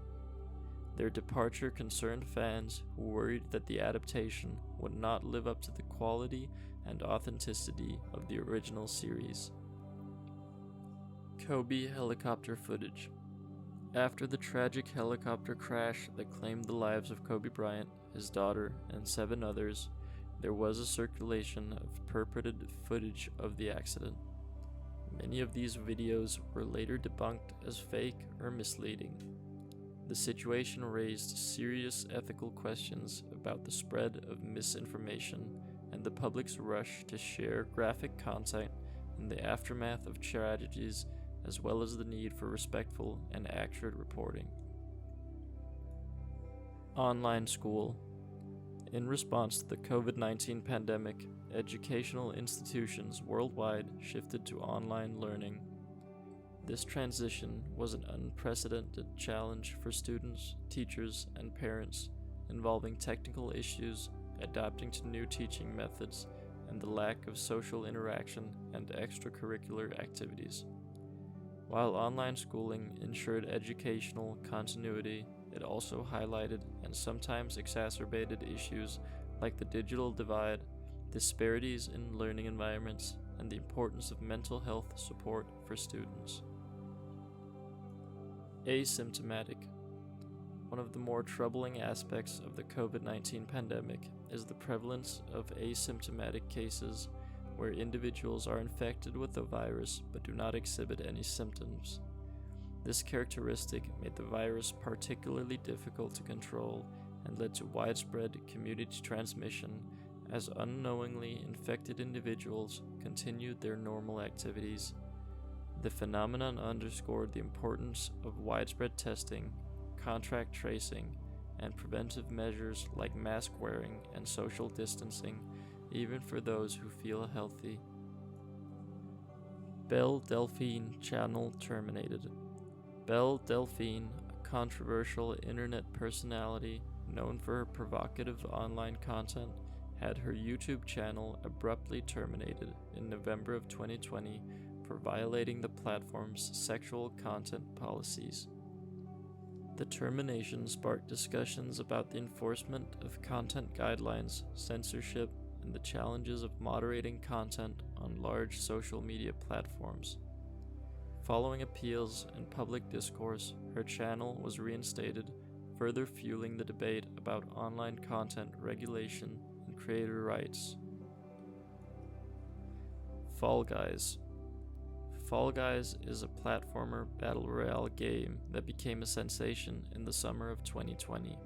Their departure concerned fans who worried that the adaptation would not live up to the quality and authenticity of the original series. Kobe helicopter footage. After the tragic helicopter crash that claimed the lives of Kobe Bryant, his daughter, and 7 others, there was a circulation of purported footage of the accident. Many of these videos were later debunked as fake or misleading. The situation raised serious ethical questions about the spread of misinformation and the public's rush to share graphic content in the aftermath of tragedies, as well as the need for respectful and accurate reporting. Online school. In response to the COVID-19 pandemic, educational institutions worldwide shifted to online learning. This transition was an unprecedented challenge for students, teachers, and parents, involving technical issues, adapting to new teaching methods, and the lack of social interaction and extracurricular activities. While online schooling ensured educational continuity, it also highlighted and sometimes exacerbated issues like the digital divide, disparities in learning environments, and the importance of mental health support for students. Asymptomatic. One of the more troubling aspects of the COVID-19 pandemic is the prevalence of asymptomatic cases where individuals are infected with the virus but do not exhibit any symptoms. This characteristic made the virus particularly difficult to control and led to widespread community transmission as unknowingly infected individuals continued their normal activities. The phenomenon underscored the importance of widespread testing, contact tracing, and preventive measures like mask wearing and social distancing, even for those who feel healthy. Belle Delphine channel terminated. Belle Delphine, a controversial internet personality known for her provocative online content, had her YouTube channel abruptly terminated in November of 2020 for violating the platform's sexual content policies. The termination sparked discussions about the enforcement of content guidelines, censorship, and the challenges of moderating content on large social media platforms. Following appeals and public discourse, her channel was reinstated, further fueling the debate about online content regulation and creator rights. Fall Guys. Fall Guys is a platformer battle royale game that became a sensation in the summer of 2020.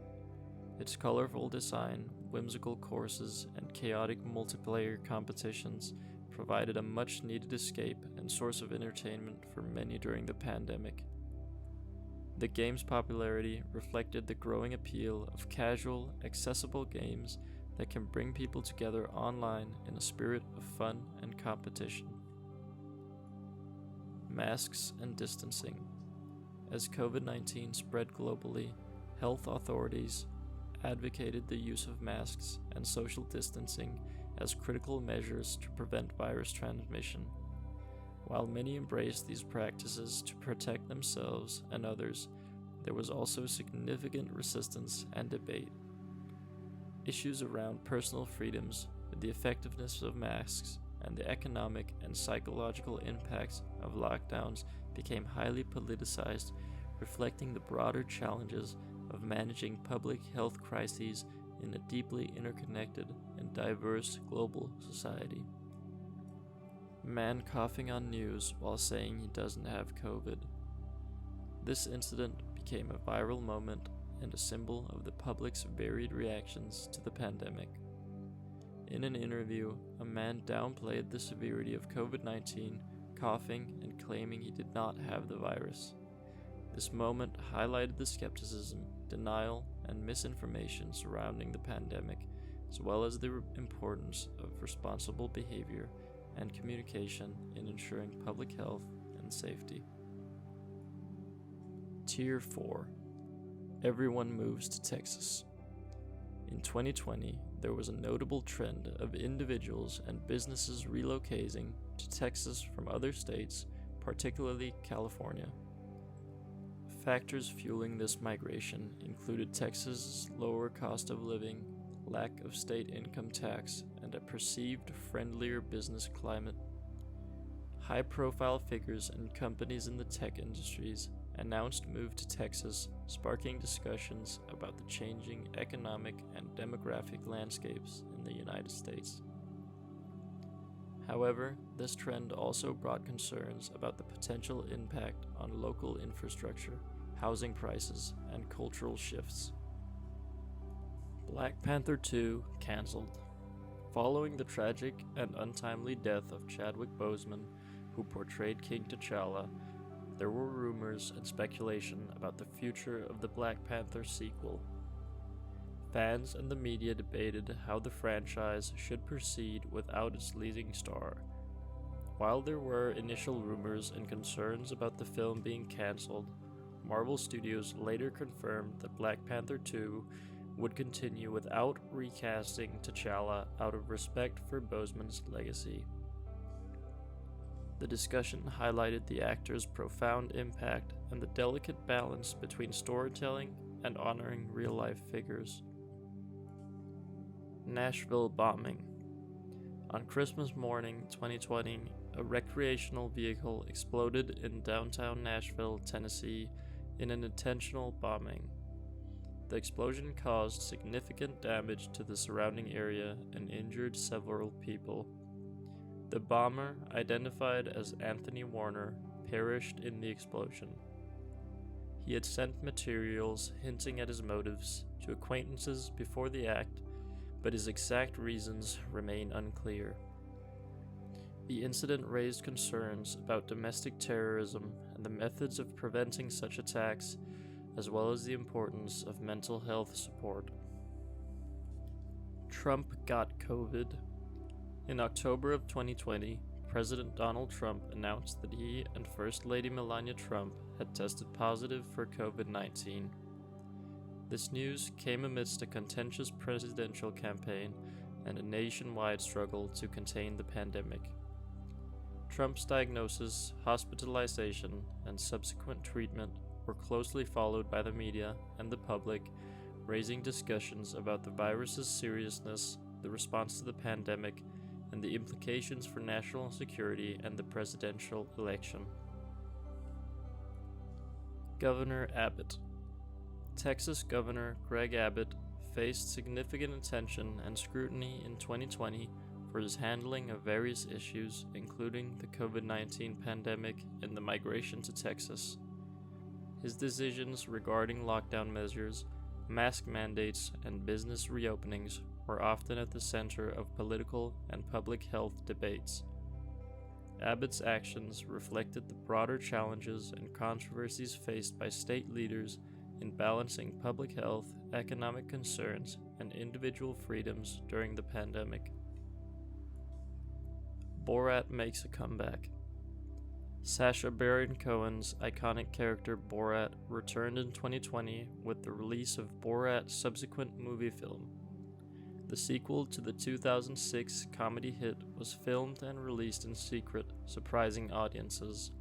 Its colorful design, whimsical courses, and chaotic multiplayer competitions provided a much-needed escape and source of entertainment for many during the pandemic. The game's popularity reflected the growing appeal of casual, accessible games that can bring people together online in a spirit of fun and competition. Masks and distancing. As COVID-19 spread globally, health authorities advocated the use of masks and social distancing as critical measures to prevent virus transmission. While many embraced these practices to protect themselves and others, there was also significant resistance and debate. Issues around personal freedoms, the effectiveness of masks, and the economic and psychological impacts of lockdowns became highly politicized, reflecting the broader challenges of managing public health crises in a deeply interconnected and diverse global society. Man coughing on news while saying he doesn't have COVID. This incident became a viral moment and a symbol of the public's varied reactions to the pandemic. In an interview, a man downplayed the severity of COVID-19, coughing and claiming he did not have the virus. This moment highlighted the skepticism, denial, and misinformation surrounding the pandemic, as well as the importance of responsible behavior and communication in ensuring public health and safety. Tier 4. Everyone moves to Texas. In 2020, there was a notable trend of individuals and businesses relocating to Texas from other states, particularly California. Factors fueling this migration included Texas's lower cost of living, lack of state income tax, and a perceived friendlier business climate. High-profile figures and companies in the tech industries announced move to Texas, sparking discussions about the changing economic and demographic landscapes in the United States. However, this trend also brought concerns about the potential impact on local infrastructure, housing prices, and cultural shifts. Black Panther 2 cancelled. Following the tragic and untimely death of Chadwick Boseman, who portrayed King T'Challa, there were rumors and speculation about the future of the Black Panther sequel. Fans and the media debated how the franchise should proceed without its leading star. While there were initial rumors and concerns about the film being cancelled, Marvel Studios later confirmed that Black Panther 2 would continue without recasting T'Challa out of respect for Boseman's legacy. The discussion highlighted the actor's profound impact and the delicate balance between storytelling and honoring real-life figures. Nashville bombing. On Christmas morning 2020, a recreational vehicle exploded in downtown Nashville, Tennessee, in an intentional bombing. The explosion caused significant damage to the surrounding area and injured several people. The bomber, identified as Anthony Warner, perished in the explosion. He had sent materials hinting at his motives to acquaintances before the act, but his exact reasons remain unclear. The incident raised concerns about domestic terrorism and the methods of preventing such attacks, as well as the importance of mental health support. Trump got COVID. In October of 2020, President Donald Trump announced that he and First Lady Melania Trump had tested positive for COVID-19. This news came amidst a contentious presidential campaign and a nationwide struggle to contain the pandemic. Trump's diagnosis, hospitalization, and subsequent treatment were closely followed by the media and the public, raising discussions about the virus's seriousness, the response to the pandemic, and the implications for national security and the presidential election. Governor Abbott. Texas Governor Greg Abbott faced significant attention and scrutiny in 2020 for his handling of various issues, including the COVID-19 pandemic and the migration to Texas. His decisions regarding lockdown measures, mask mandates, and business reopenings were often at the center of political and public health debates. Abbott's actions reflected the broader challenges and controversies faced by state leaders in balancing public health, economic concerns, and individual freedoms during the pandemic. Borat makes a comeback. Sacha Baron Cohen's iconic character Borat returned in 2020 with the release of Borat's subsequent movie film. The sequel to the 2006 comedy hit was filmed and released in secret, surprising audiences.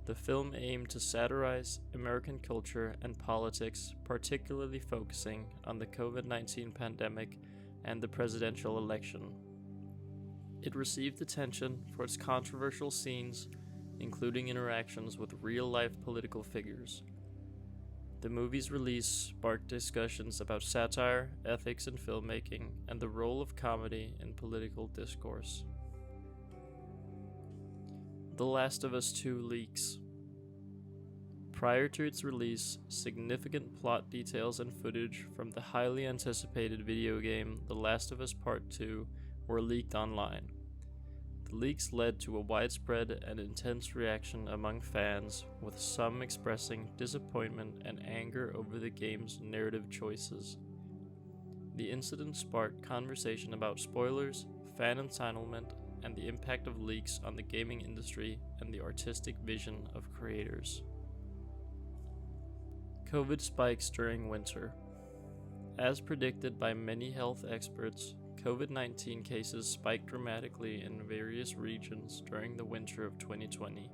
The film aimed to satirize American culture and politics, particularly focusing on the COVID-19 pandemic and the presidential election. It received attention for its controversial scenes, including interactions with real-life political figures. The movie's release sparked discussions about satire, ethics in filmmaking, and the role of comedy in political discourse. The Last of Us 2 leaks. Prior to its release, significant plot details and footage from the highly anticipated video game The Last of Us Part 2 were leaked online. The leaks led to a widespread and intense reaction among fans, with some expressing disappointment and anger over the game's narrative choices. The incident sparked conversation about spoilers, fan entitlement, and the impact of leaks on the gaming industry and the artistic vision of creators. COVID spikes during winter. As predicted by many health experts, COVID-19 cases spiked dramatically in various regions during the winter of 2020.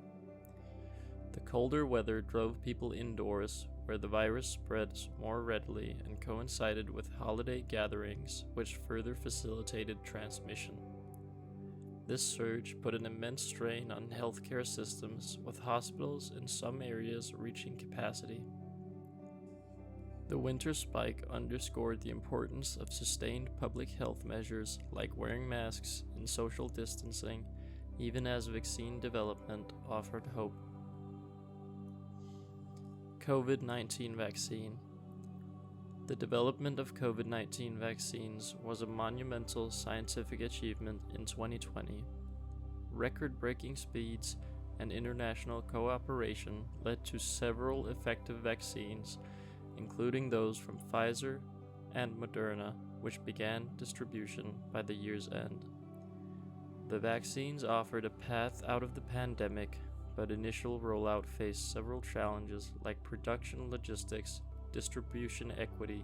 The colder weather drove people indoors, where the virus spreads more readily and coincided with holiday gatherings, which further facilitated transmission. This surge put an immense strain on healthcare systems, with hospitals in some areas reaching capacity. The winter spike underscored the importance of sustained public health measures like wearing masks and social distancing, even as vaccine development offered hope. COVID-19 vaccine. The development of COVID-19 vaccines was a monumental scientific achievement in 2020. Record-breaking speeds and international cooperation led to several effective vaccines, including those from Pfizer and Moderna, which began distribution by the year's end. The vaccines offered a path out of the pandemic, but initial rollout faced several challenges like production logistics, distribution equity,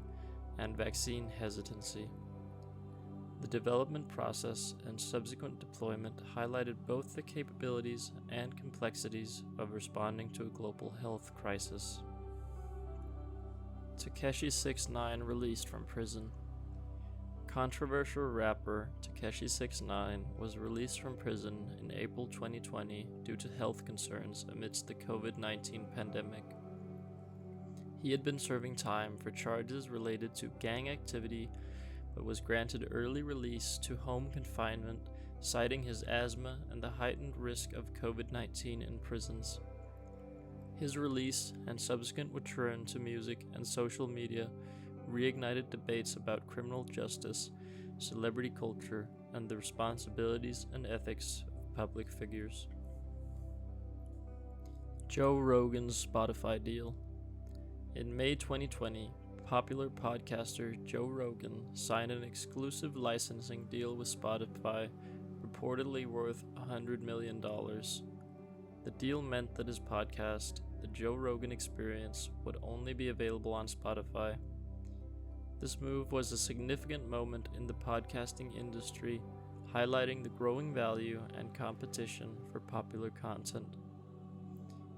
and vaccine hesitancy. The development process and subsequent deployment highlighted both the capabilities and complexities of responding to a global health crisis. Tekashi 6ix9ine released from prison. Controversial rapper Tekashi 6ix9ine was released from prison in April 2020 due to health concerns amidst the COVID-19 pandemic. He had been serving time for charges related to gang activity, but was granted early release to home confinement, citing his asthma and the heightened risk of COVID-19 in prisons. His release and subsequent return to music and social media reignited debates about criminal justice, celebrity culture, and the responsibilities and ethics of public figures. Joe Rogan's Spotify deal. In May 2020, popular podcaster Joe Rogan signed an exclusive licensing deal with Spotify, reportedly worth $100 million. The deal meant that his podcast, The Joe Rogan Experience, would only be available on Spotify. This move was a significant moment in the podcasting industry, highlighting the growing value and competition for popular content.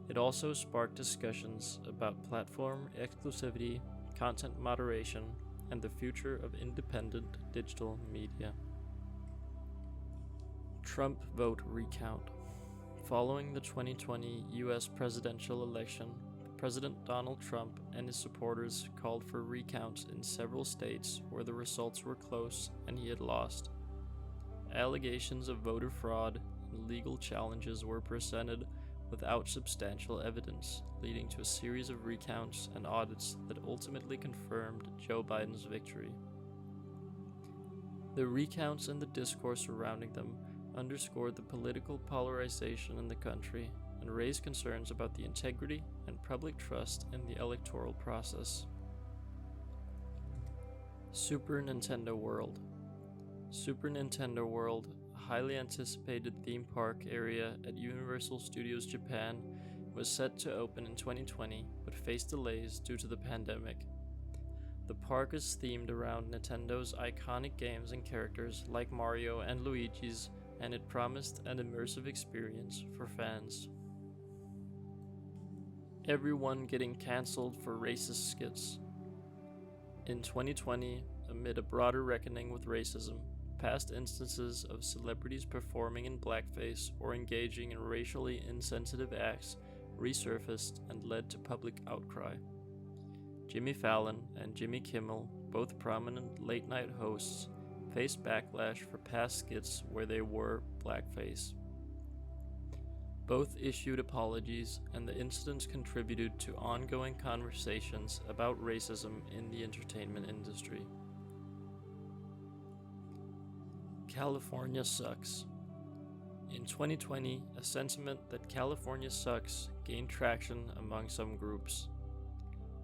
It also sparked discussions about platform exclusivity, content moderation, and the future of independent digital media. Trump vote recount. Following the 2020 U.S. presidential election, President Donald Trump and his supporters called for recounts in several states where the results were close and he had lost. Allegations of voter fraud and legal challenges were presented without substantial evidence, leading to a series of recounts and audits that ultimately confirmed Joe Biden's victory. The recounts and the discourse surrounding them underscored the political polarization in the country and raised concerns about the integrity and public trust in the electoral process. Super Nintendo World. Super Nintendo World, a highly anticipated theme park area at Universal Studios Japan, was set to open in 2020 but faced delays due to the pandemic. The park is themed around Nintendo's iconic games and characters like Mario and Luigi's, and it promised an immersive experience for fans. Everyone getting cancelled for racist skits. In 2020, amid a broader reckoning with racism, past instances of celebrities performing in blackface or engaging in racially insensitive acts resurfaced and led to public outcry. Jimmy Fallon and Jimmy Kimmel, both prominent late-night hosts, faced backlash for past skits where they wore blackface. Both issued apologies, and the incidents contributed to ongoing conversations about racism in the entertainment industry. California sucks. In 2020, a sentiment that California sucks gained traction among some groups.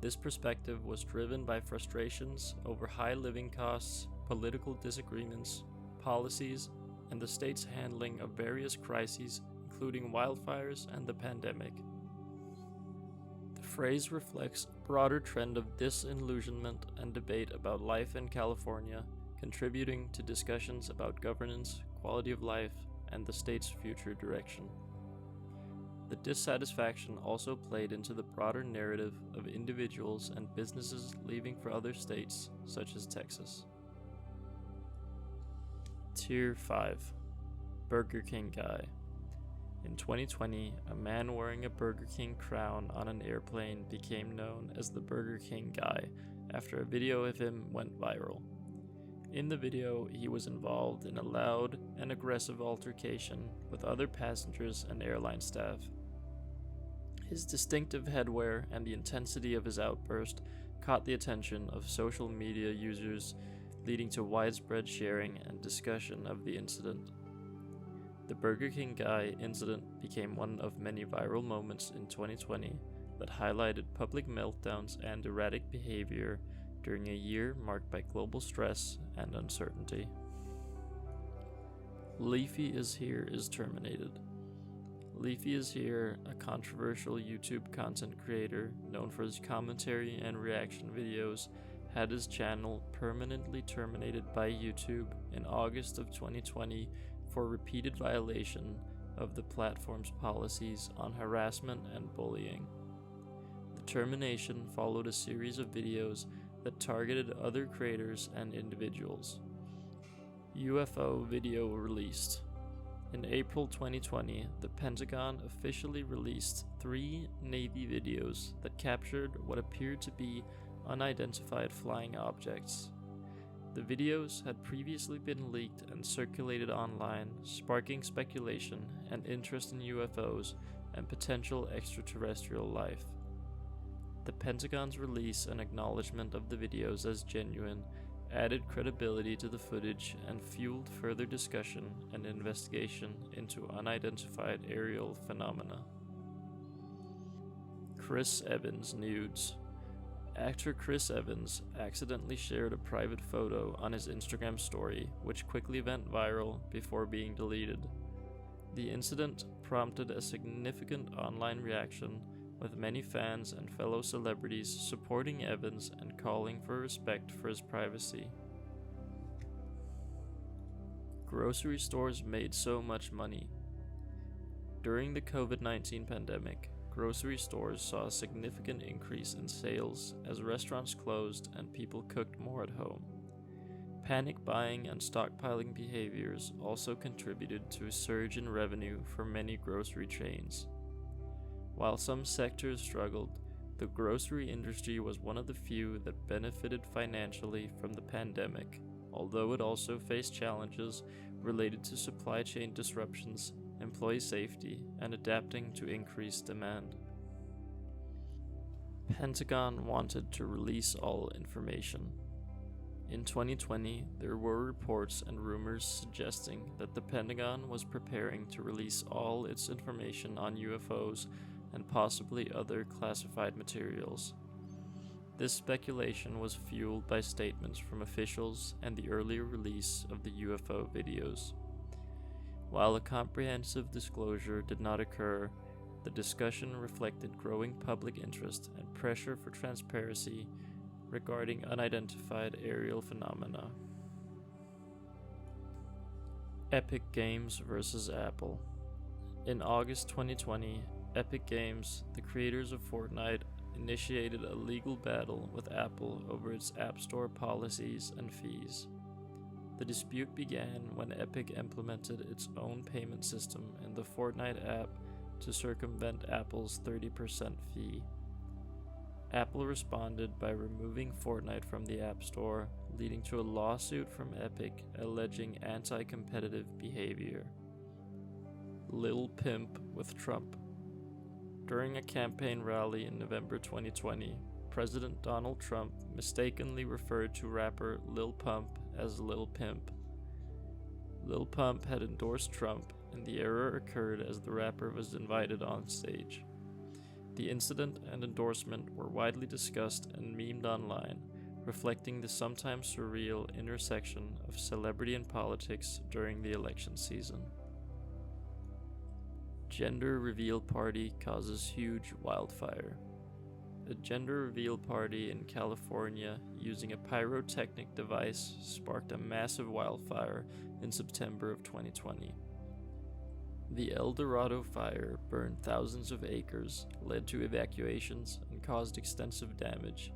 This perspective was driven by frustrations over high living costs, political disagreements, policies, and the state's handling of various crises, including wildfires and the pandemic. The phrase reflects a broader trend of disillusionment and debate about life in California, contributing to discussions about governance, quality of life, and the state's future direction. the dissatisfaction also played into the broader narrative of individuals and businesses leaving for other states, such as Texas. Tier 5. Burger King Guy. In 2020, a man wearing a Burger King crown on an airplane became known as the Burger King Guy after a video of him went viral. In the video, he was involved in a loud and aggressive altercation with other passengers and airline staff. His distinctive headwear and the intensity of his outburst caught the attention of social media users, leading to widespread sharing and discussion of the incident. The Burger King Guy incident became one of many viral moments in 2020 that highlighted public meltdowns and erratic behavior during a year marked by global stress and uncertainty. Leafy Is Here is terminated. Leafy Is Here, a controversial YouTube content creator known for his commentary and reaction videos, had his channel permanently terminated by YouTube in August of 2020 for repeated violation of the platform's policies on harassment and bullying. The termination followed a series of videos that targeted other creators and individuals. UFO video released. In April 2020, the Pentagon officially released 3 Navy videos that captured what appeared to be unidentified flying objects. The videos had previously been leaked and circulated online, sparking speculation and interest in UFOs and potential extraterrestrial life. The Pentagon's release and acknowledgement of the videos as genuine added credibility to the footage and fueled further discussion and investigation into unidentified aerial phenomena. Chris Evans nudes. Actor Chris Evans accidentally shared a private photo on his Instagram story, which quickly went viral before being deleted. The incident prompted a significant online reaction, with many fans and fellow celebrities supporting Evans and calling for respect for his privacy. Grocery stores made so much money. During the COVID-19 pandemic, grocery stores saw a significant increase in sales as restaurants closed and people cooked more at home. Panic buying and stockpiling behaviors also contributed to a surge in revenue for many grocery chains. While some sectors struggled, the grocery industry was one of the few that benefited financially from the pandemic, although it also faced challenges related to supply chain disruptions, employee safety, and adapting to increased demand. Pentagon wanted to release all information. In 2020, there were reports and rumors suggesting that the Pentagon was preparing to release all its information on UFOs and possibly other classified materials. This speculation was fueled by statements from officials and the earlier release of the UFO videos. While a comprehensive disclosure did not occur, the discussion reflected growing public interest and pressure for transparency regarding unidentified aerial phenomena. Epic Games vs. Apple. In August 2020, Epic Games, the creators of Fortnite, initiated a legal battle with Apple over its App Store policies and fees. The dispute began when Epic implemented its own payment system in the Fortnite app to circumvent Apple's 30% fee. Apple responded by removing Fortnite from the App Store, leading to a lawsuit from Epic alleging anti-competitive behavior. Lil Pimp with Trump. During a campaign rally in November 2020, President Donald Trump mistakenly referred to rapper Lil Pump as Lil Pimp. Lil Pump had endorsed Trump, and the error occurred as the rapper was invited on stage. The incident and endorsement were widely discussed and memed online, reflecting the sometimes surreal intersection of celebrity and politics during the election season. Gender reveal party causes huge wildfire. A gender reveal party in California using a pyrotechnic device sparked a massive wildfire in September of 2020. The El Dorado fire burned thousands of acres, led to evacuations, and caused extensive damage.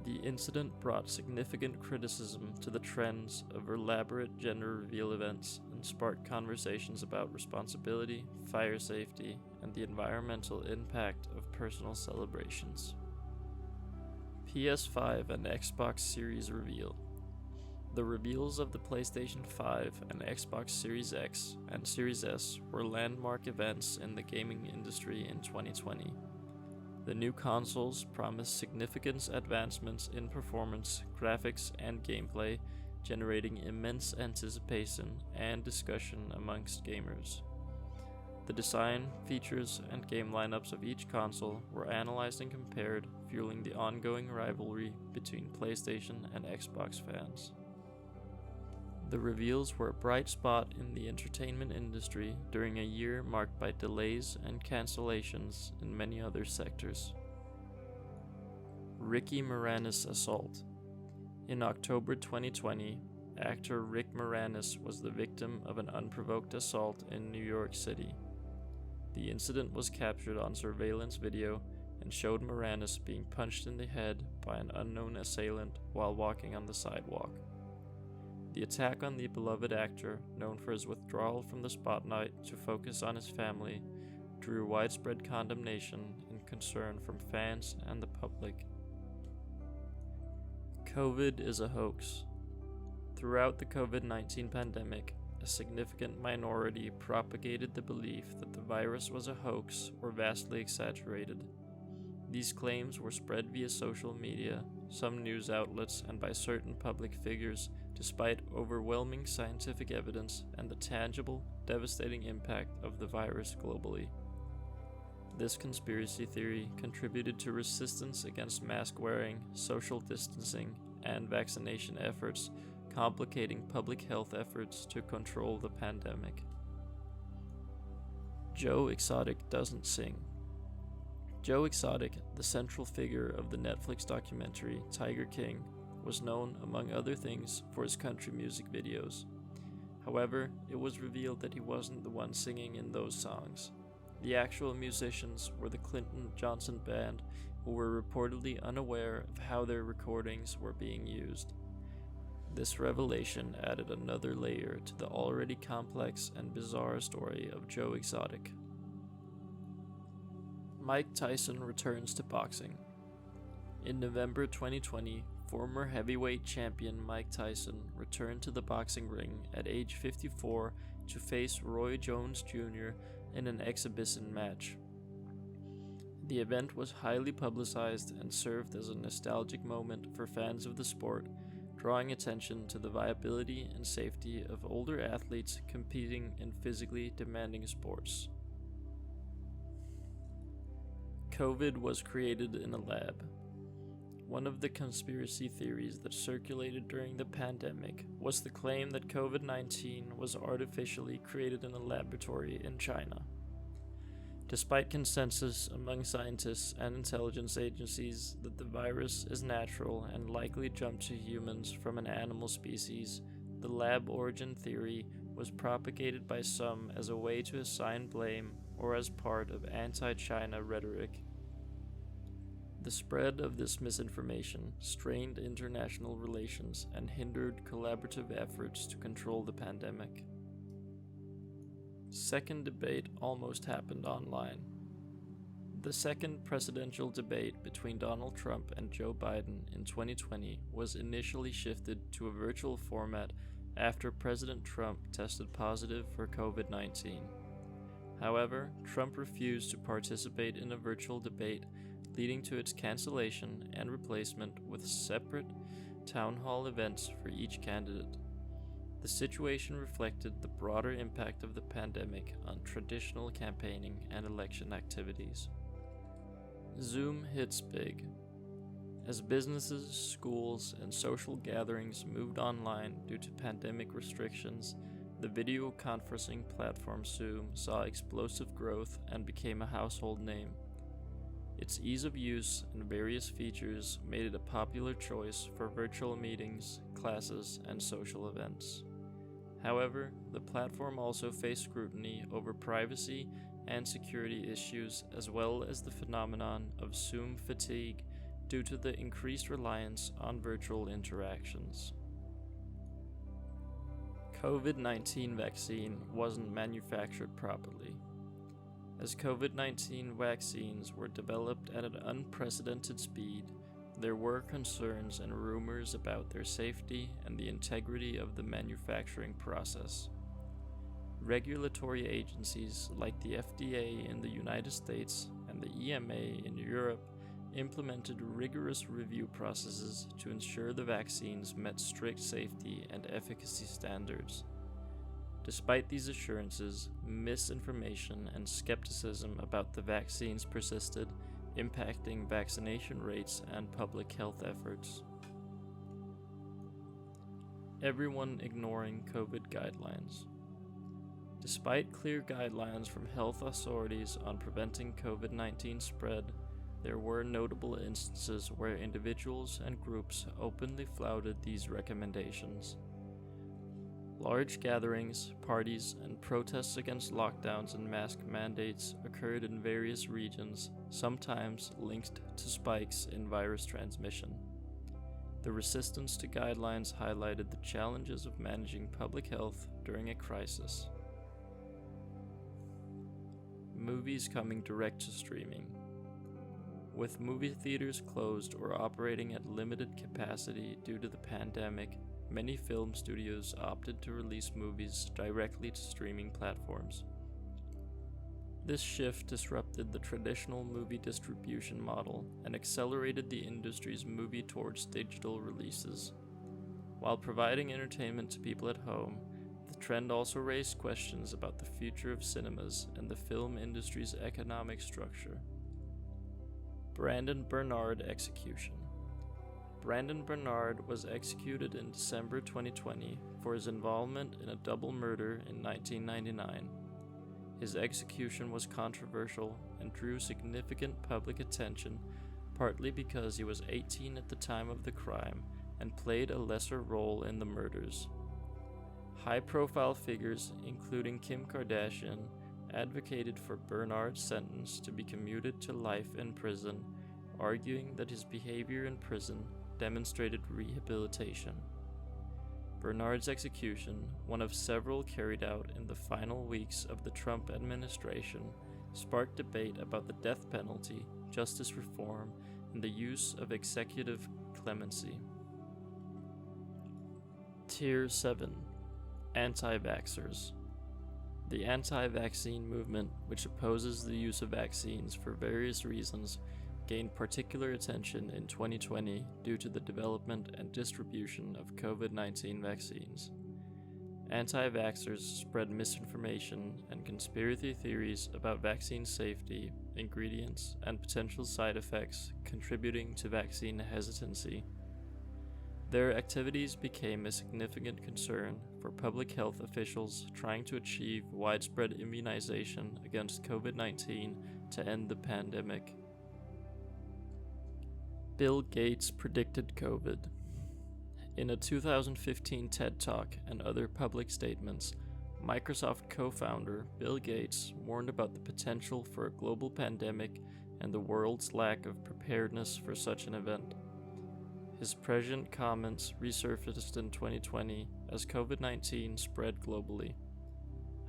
The incident brought significant criticism to the trends of elaborate gender reveal events and sparked conversations about responsibility, fire safety, and the environmental impact of personal celebrations. PS5 and Xbox Series reveal. The reveals of the PlayStation 5 and Xbox Series X and Series S were landmark events in the gaming industry in 2020. The new consoles promise significant advancements in performance, graphics, and gameplay, generating immense anticipation and discussion amongst gamers. The design, features, and game lineups of each console were analyzed and compared, fueling the ongoing rivalry between PlayStation and Xbox fans. The reveals were a bright spot in the entertainment industry during a year marked by delays and cancellations in many other sectors. Ricky Moranis assault. In October 2020, actor Rick Moranis was the victim of an unprovoked assault in New York City. The incident was captured on surveillance video and showed Moranis being punched in the head by an unknown assailant while walking on the sidewalk. The attack on the beloved actor, known for his withdrawal from the spotlight to focus on his family, drew widespread condemnation and concern from fans and the public. COVID is a hoax. Throughout the COVID-19 pandemic, a significant minority propagated the belief that the virus was a hoax or vastly exaggerated. These claims were spread via social media, some news outlets, and by certain public figures, despite overwhelming scientific evidence and the tangible, devastating impact of the virus globally. This conspiracy theory contributed to resistance against mask wearing, social distancing, and vaccination efforts, complicating public health efforts to control the pandemic. Joe Exotic doesn't sing. Joe Exotic, the central figure of the Netflix documentary Tiger King, was known, among other things, for his country music videos. However, it was revealed that he wasn't the one singing in those songs. The actual musicians were the Clinton Johnson Band, who were reportedly unaware of how their recordings were being used. This revelation added another layer to the already complex and bizarre story of Joe Exotic. Mike Tyson returns to boxing. In November 2020, former heavyweight champion Mike Tyson returned to the boxing ring at age 54 to face Roy Jones Jr. in an exhibition match. The event was highly publicized and served as a nostalgic moment for fans of the sport, drawing attention to the viability and safety of older athletes competing in physically demanding sports. COVID was created in a lab. One of the conspiracy theories that circulated during the pandemic was the claim that COVID-19 was artificially created in a laboratory in China. Despite consensus among scientists and intelligence agencies that the virus is natural and likely jumped to humans from an animal species, the lab origin theory was propagated by some as a way to assign blame or as part of anti-China rhetoric. The spread of this misinformation strained international relations and hindered collaborative efforts to control the pandemic. Second debate almost happened online. The second presidential debate between Donald Trump and Joe Biden in 2020 was initially shifted to a virtual format after President Trump tested positive for COVID-19. However, Trump refused to participate in a virtual debate, leading to its cancellation and replacement with separate town hall events for each candidate. The situation reflected the broader impact of the pandemic on traditional campaigning and election activities. Zoom hits big. As businesses, schools, and social gatherings moved online due to pandemic restrictions, the video conferencing platform Zoom saw explosive growth and became a household name. Its ease of use and various features made it a popular choice for virtual meetings, classes, and social events. However, the platform also faced scrutiny over privacy and security issues, as well as the phenomenon of Zoom fatigue due to the increased reliance on virtual interactions. COVID-19 vaccine wasn't manufactured properly. As COVID-19 vaccines were developed at an unprecedented speed, there were concerns and rumors about their safety and the integrity of the manufacturing process. Regulatory agencies like the FDA in the United States and the EMA in Europe implemented rigorous review processes to ensure the vaccines met strict safety and efficacy standards. Despite these assurances, misinformation and skepticism about the vaccines persisted, impacting vaccination rates and public health efforts. Everyone ignoring COVID guidelines. Despite clear guidelines from health authorities on preventing COVID-19 spread, there were notable instances where individuals and groups openly flouted these recommendations. Large gatherings, parties, and protests against lockdowns and mask mandates occurred in various regions, sometimes linked to spikes in virus transmission. The resistance to guidelines highlighted the challenges of managing public health during a crisis. Movies coming direct to streaming. With movie theaters closed or operating at limited capacity due to the pandemic, many film studios opted to release movies directly to streaming platforms. This shift disrupted the traditional movie distribution model and accelerated the industry's move towards digital releases. While providing entertainment to people at home, the trend also raised questions about the future of cinemas and the film industry's economic structure. Brandon Bernard execution. Brandon Bernard was executed in December 2020 for his involvement in a double murder in 1999. His execution was controversial and drew significant public attention, partly because he was 18 at the time of the crime and played a lesser role in the murders. High-profile figures, including Kim Kardashian, advocated for Bernard's sentence to be commuted to life in prison, arguing that his behavior in prison demonstrated rehabilitation. Bernard's execution, one of several carried out in the final weeks of the Trump administration, sparked debate about the death penalty, justice reform, and the use of executive clemency. Tier 7. Anti-vaxxers. The anti-vaccine movement, which opposes the use of vaccines for various reasons, gained particular attention in 2020 due to the development and distribution of COVID-19 vaccines. Anti-vaxxers spread misinformation and conspiracy theories about vaccine safety, ingredients, and potential side effects, contributing to vaccine hesitancy. Their activities became a significant concern for public health officials trying to achieve widespread immunization against COVID-19 to end the pandemic. Bill Gates predicted COVID. In a 2015 TED Talk and other public statements, Microsoft co-founder Bill Gates warned about the potential for a global pandemic and the world's lack of preparedness for such an event. His prescient comments resurfaced in 2020 as COVID-19 spread globally.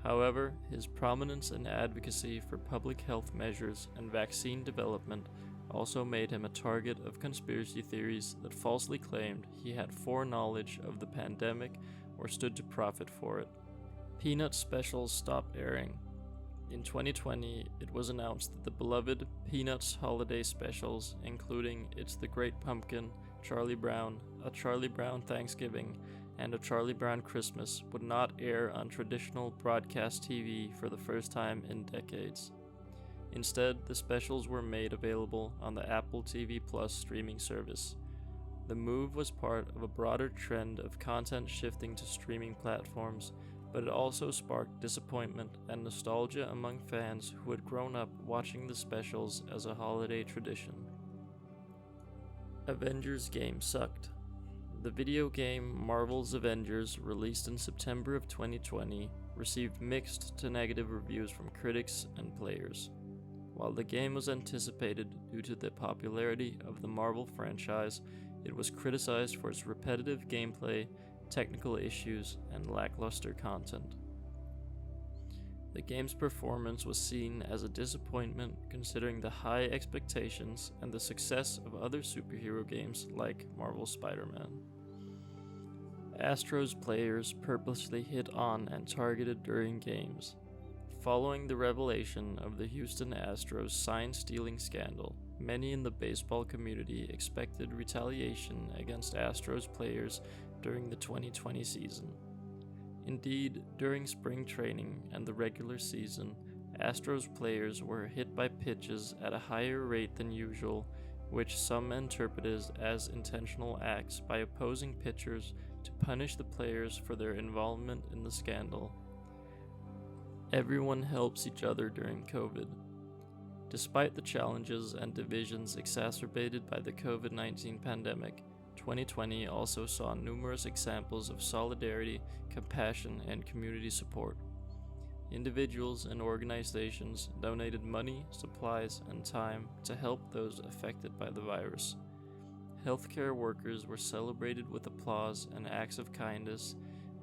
However, his prominence and advocacy for public health measures and vaccine development also made him a target of conspiracy theories that falsely claimed he had foreknowledge of the pandemic or stood to profit for it. Peanut specials stopped airing. In 2020, it was announced that the beloved Peanuts holiday specials, including It's the Great Pumpkin, Charlie Brown, A Charlie Brown Thanksgiving, and A Charlie Brown Christmas, would not air on traditional broadcast TV for the first time in decades. Instead, the specials were made available on the Apple TV Plus streaming service. The move was part of a broader trend of content shifting to streaming platforms, but it also sparked disappointment and nostalgia among fans who had grown up watching the specials as a holiday tradition. Avengers game sucked. The video game Marvel's Avengers, released in September of 2020, received mixed to negative reviews from critics and players. While the game was anticipated due to the popularity of the Marvel franchise, it was criticized for its repetitive gameplay, technical issues, and lackluster content. The game's performance was seen as a disappointment considering the high expectations and the success of other superhero games like Marvel's Spider-Man. Astros players purposely hit on and targeted during games. Following the revelation of the Houston Astros sign-stealing scandal, many in the baseball community expected retaliation against Astros players during the 2020 season. Indeed, during spring training and the regular season, Astros players were hit by pitches at a higher rate than usual, which some interpreted as intentional acts by opposing pitchers to punish the players for their involvement in the scandal. Everyone helps each other during COVID. Despite the challenges and divisions exacerbated by the COVID-19 pandemic, 2020 also saw numerous examples of solidarity, compassion, and community support. Individuals and organizations donated money, supplies, and time to help those affected by the virus. Healthcare workers were celebrated with applause and acts of kindness,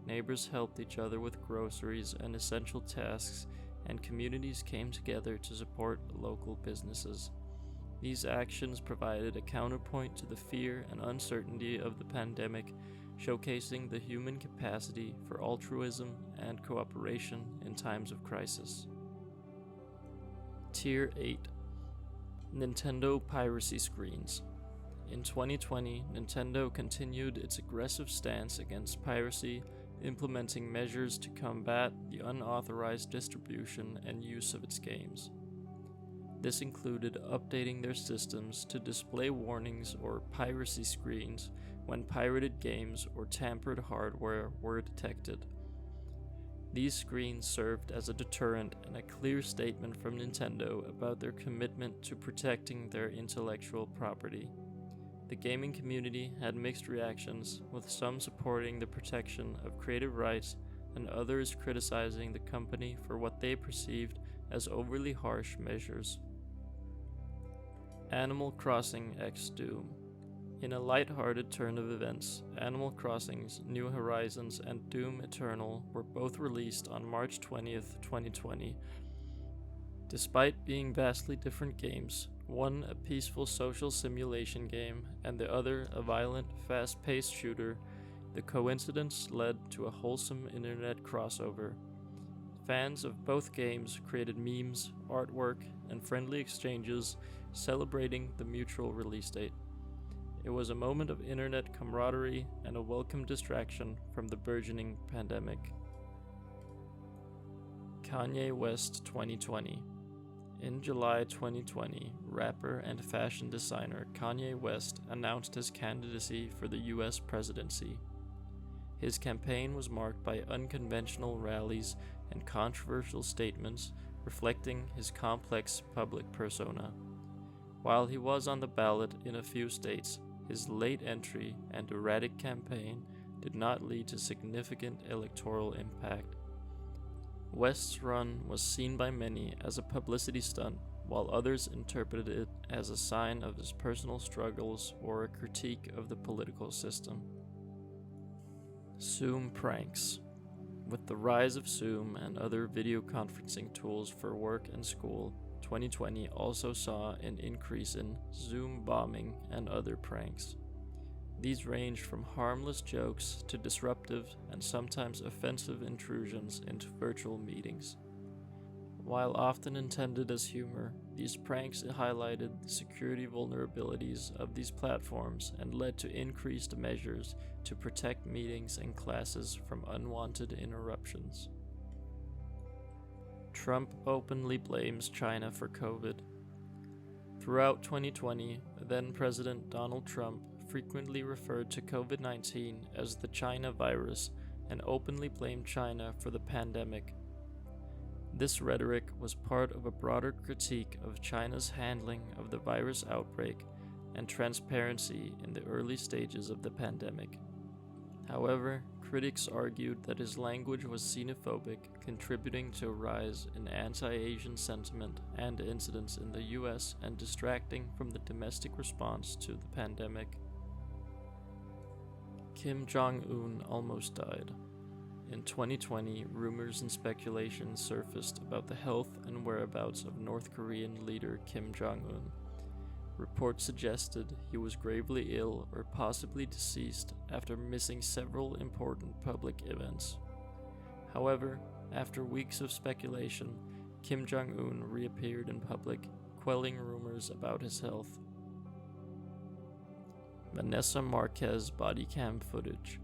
neighbors helped each other with groceries and essential tasks, and communities came together to support local businesses. These actions provided a counterpoint to the fear and uncertainty of the pandemic, showcasing the human capacity for altruism and cooperation in times of crisis. Tier 8. Nintendo Piracy Screens. In 2020, Nintendo continued its aggressive stance against piracy, implementing measures to combat the unauthorized distribution and use of its games. This included updating their systems to display warnings or piracy screens when pirated games or tampered hardware were detected. These screens served as a deterrent and a clear statement from Nintendo about their commitment to protecting their intellectual property. The gaming community had mixed reactions, with some supporting the protection of creative rights and others criticizing the company for what they perceived as overly harsh measures. Animal Crossing X Doom. In a light-hearted turn of events, Animal Crossing's New Horizons and Doom Eternal were both released on March 20th, 2020. Despite being vastly different games, one a peaceful social simulation game and the other a violent, fast-paced shooter, the coincidence led to a wholesome internet crossover. Fans of both games created memes, artwork, and friendly exchanges celebrating the mutual release date. It was a moment of internet camaraderie and a welcome distraction from the burgeoning pandemic. Kanye West 2020. In July 2020, rapper and fashion designer Kanye West announced his candidacy for the US presidency. His campaign was marked by unconventional rallies and controversial statements reflecting his complex public persona. While he was on the ballot in a few states, his late entry and erratic campaign did not lead to significant electoral impact. West's run was seen by many as a publicity stunt, while others interpreted it as a sign of his personal struggles or a critique of the political system. Zoom pranks. With the rise of Zoom and other video conferencing tools for work and school, 2020 also saw an increase in Zoom bombing and other pranks. These ranged from harmless jokes to disruptive and sometimes offensive intrusions into virtual meetings. While often intended as humor, these pranks highlighted the security vulnerabilities of these platforms and led to increased measures to protect meetings and classes from unwanted interruptions. Trump openly blames China for COVID. Throughout 2020, then-President Donald Trump frequently referred to COVID-19 as the China virus and openly blamed China for the pandemic. This rhetoric was part of a broader critique of China's handling of the virus outbreak and transparency in the early stages of the pandemic. However, critics argued that his language was xenophobic, contributing to a rise in anti-Asian sentiment and incidents in the US and distracting from the domestic response to the pandemic. Kim Jong-un almost died. In 2020, rumors and speculation surfaced about the health and whereabouts of North Korean leader Kim Jong-un. Reports suggested he was gravely ill or possibly deceased after missing several important public events. However, after weeks of speculation, Kim Jong-un reappeared in public, quelling rumors about his health. Vanessa Marquez body cam footage.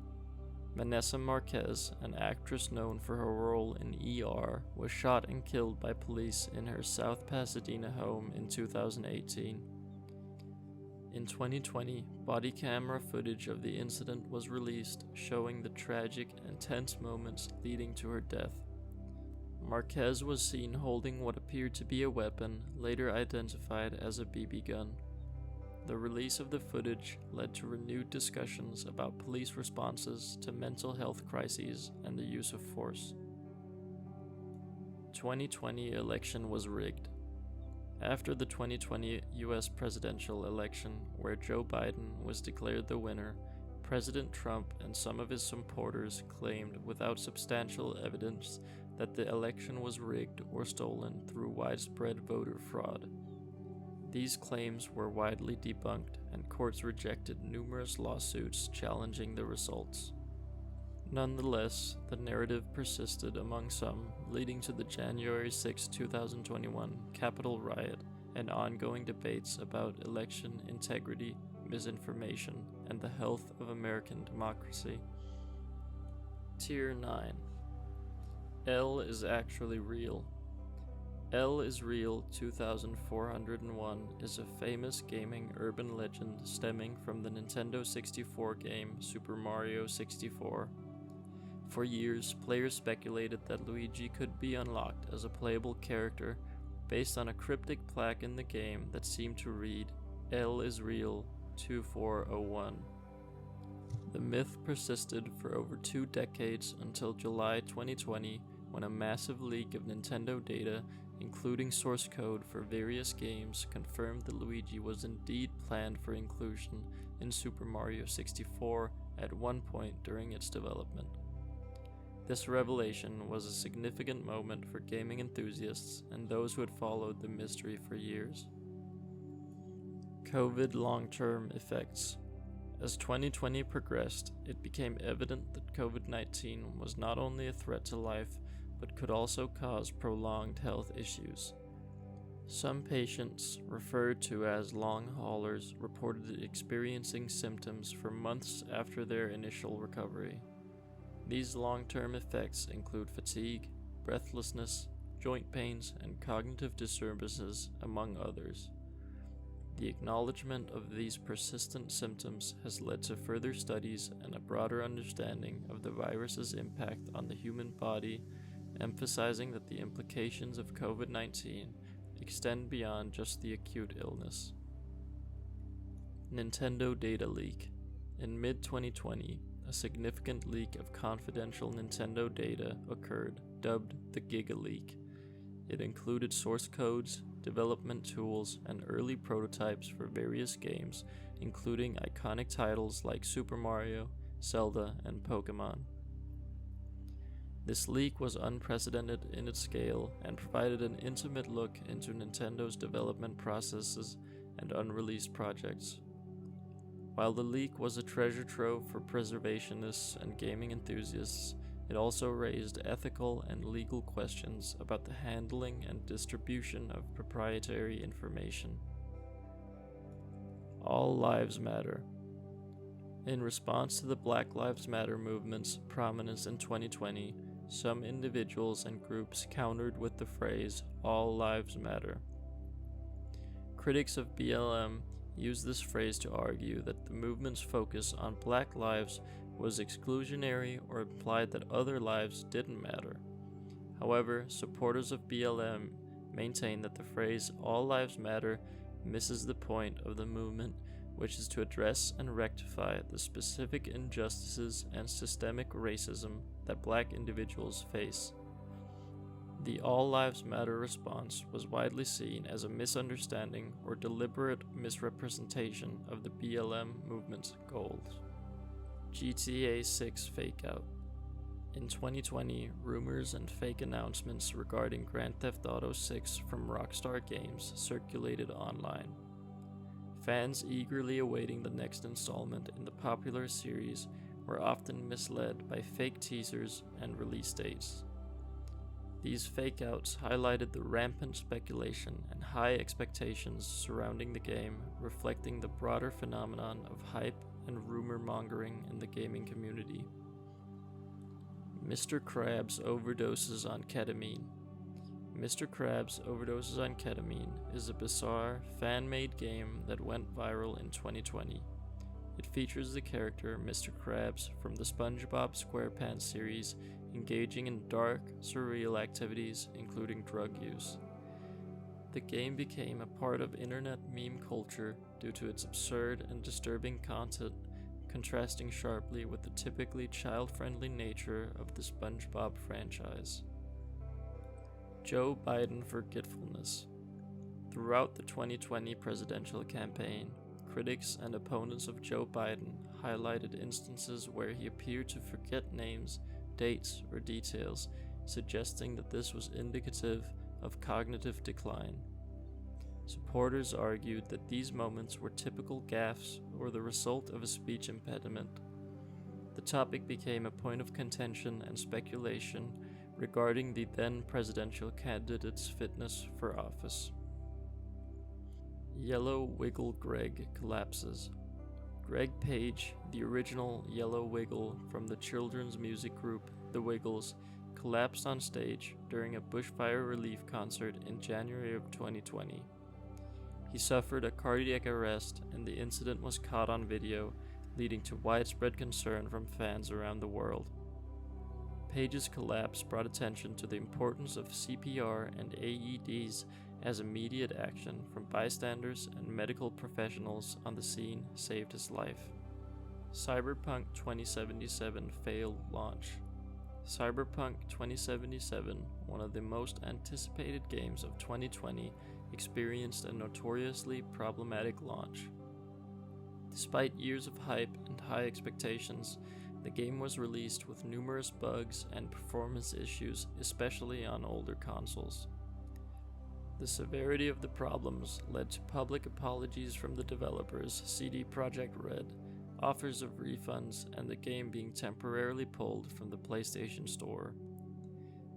Vanessa Marquez, an actress known for her role in ER, was shot and killed by police in her South Pasadena home in 2018. In 2020, body camera footage of the incident was released, showing the tragic and tense moments leading to her death. Marquez was seen holding what appeared to be a weapon, later identified as a BB gun. The release of the footage led to renewed discussions about police responses to mental health crises and the use of force. 2020 election was rigged. After the 2020 US presidential election, where Joe Biden was declared the winner, President Trump and some of his supporters claimed without substantial evidence that the election was rigged or stolen through widespread voter fraud. These claims were widely debunked, and courts rejected numerous lawsuits challenging the results. Nonetheless, the narrative persisted among some, leading to the January 6, 2021 Capitol riot and ongoing debates about election integrity, misinformation, and the health of American democracy. Tier 9. L is actually real. L is Real 2401 is a famous gaming urban legend stemming from the Nintendo 64 game Super Mario 64. For years, players speculated that Luigi could be unlocked as a playable character based on a cryptic plaque in the game that seemed to read, L is Real 2401. The myth persisted for over 2 decades until July 2020, when a massive leak of Nintendo data, including source code for various games, confirmed that Luigi was indeed planned for inclusion in Super Mario 64 at one point during its development. This revelation was a significant moment for gaming enthusiasts and those who had followed the mystery for years. COVID long-term effects. As 2020 progressed, it became evident that COVID-19 was not only a threat to life, but could also cause prolonged health issues. Some patients, referred to as long haulers, reported experiencing symptoms for months after their initial recovery. These long-term effects include fatigue, breathlessness, joint pains, and cognitive disturbances, among others. The acknowledgement of these persistent symptoms has led to further studies and a broader understanding of the virus's impact on the human body, emphasizing that the implications of COVID-19 extend beyond just the acute illness. Nintendo data leak. In mid-2020, a significant leak of confidential Nintendo data occurred, dubbed the Giga Leak. It included source codes, development tools, and early prototypes for various games, including iconic titles like Super Mario, Zelda, and Pokemon. This leak was unprecedented in its scale and provided an intimate look into Nintendo's development processes and unreleased projects. While the leak was a treasure trove for preservationists and gaming enthusiasts, it also raised ethical and legal questions about the handling and distribution of proprietary information. All lives matter. In response to the Black Lives Matter movement's prominence in 2020, some individuals and groups countered with the phrase, "All lives matter." Critics of BLM used this phrase to argue that the movement's focus on Black lives was exclusionary or implied that other lives didn't matter. However, supporters of BLM maintain that the phrase "all lives matter" misses the point of the movement which is to address and rectify the specific injustices and systemic racism that Black individuals face. The All Lives Matter response was widely seen as a misunderstanding or deliberate misrepresentation of the BLM movement's goals. GTA 6 Fakeout. In 2020, rumors and fake announcements regarding Grand Theft Auto 6 from Rockstar Games circulated online. Fans eagerly awaiting the next installment in the popular series were often misled by fake teasers and release dates. These fake-outs highlighted the rampant speculation and high expectations surrounding the game, reflecting the broader phenomenon of hype and rumor-mongering in the gaming community. Mr. Krabs overdoses on ketamine. Mr. Krabs overdoses on ketamine is a bizarre, fan-made game that went viral in 2020. It features the character Mr. Krabs from the SpongeBob SquarePants series engaging in dark, surreal activities, including drug use. The game became a part of internet meme culture due to its absurd and disturbing content, contrasting sharply with the typically child-friendly nature of the SpongeBob franchise. Joe Biden forgetfulness. Throughout the 2020 presidential campaign, critics and opponents of Joe Biden highlighted instances where he appeared to forget names, dates, or details, suggesting that this was indicative of cognitive decline. Supporters argued that these moments were typical gaffes or the result of a speech impediment. The topic became a point of contention and speculation regarding the then presidential candidate's fitness for office. Yellow Wiggle Greg collapses. Greg Page, the original Yellow Wiggle from the children's music group The Wiggles, collapsed on stage during a bushfire relief concert in January of 2020. He suffered a cardiac arrest, and the incident was caught on video, leading to widespread concern from fans around the world. Page's collapse brought attention to the importance of CPR and AEDs as immediate action from bystanders and medical professionals on the scene saved his life. Cyberpunk 2077 failed launch. Cyberpunk 2077, one of the most anticipated games of 2020, experienced a notoriously problematic launch. Despite years of hype and high expectations, the game was released with numerous bugs and performance issues, especially on older consoles. The severity of the problems led to public apologies from the developers, CD Projekt Red, offers of refunds, and the game being temporarily pulled from the PlayStation Store.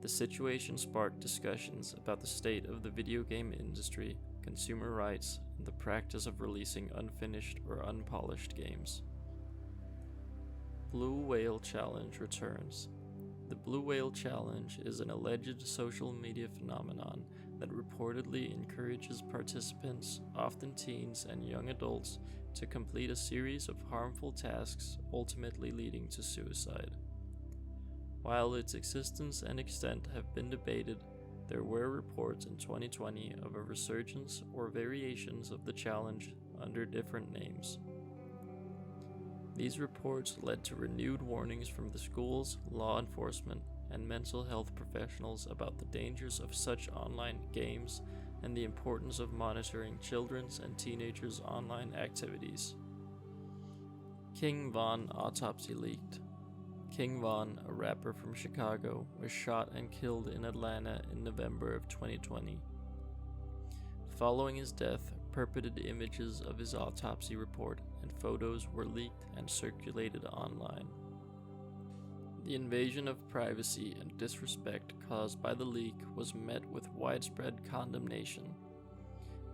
The situation sparked discussions about the state of the video game industry, consumer rights, and the practice of releasing unfinished or unpolished games. Blue Whale Challenge returns. The Blue Whale Challenge is an alleged social media phenomenon that reportedly encourages participants, often teens and young adults, to complete a series of harmful tasks, ultimately leading to suicide. While its existence and extent have been debated, there were reports in 2020 of a resurgence or variations of the challenge under different names. These reports led to renewed warnings from the schools, law enforcement, and mental health professionals about the dangers of such online games and the importance of monitoring children's and teenagers' online activities. King Von autopsy leaked. King Von, a rapper from Chicago, was shot and killed in Atlanta in November of 2020. Following his death, purported images of his autopsy report and photos were leaked and circulated online. The invasion of privacy and disrespect caused by the leak was met with widespread condemnation.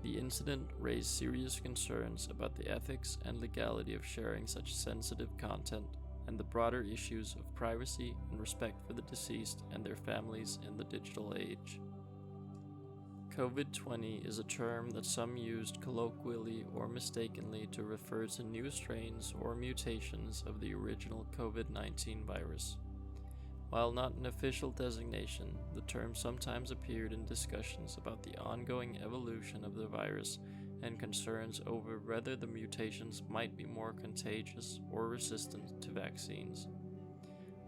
The incident raised serious concerns about the ethics and legality of sharing such sensitive content and the broader issues of privacy and respect for the deceased and their families in the digital age. COVID-20 is a term that some used colloquially or mistakenly to refer to new strains or mutations of the original COVID-19 virus. While not an official designation, the term sometimes appeared in discussions about the ongoing evolution of the virus and concerns over whether the mutations might be more contagious or resistant to vaccines.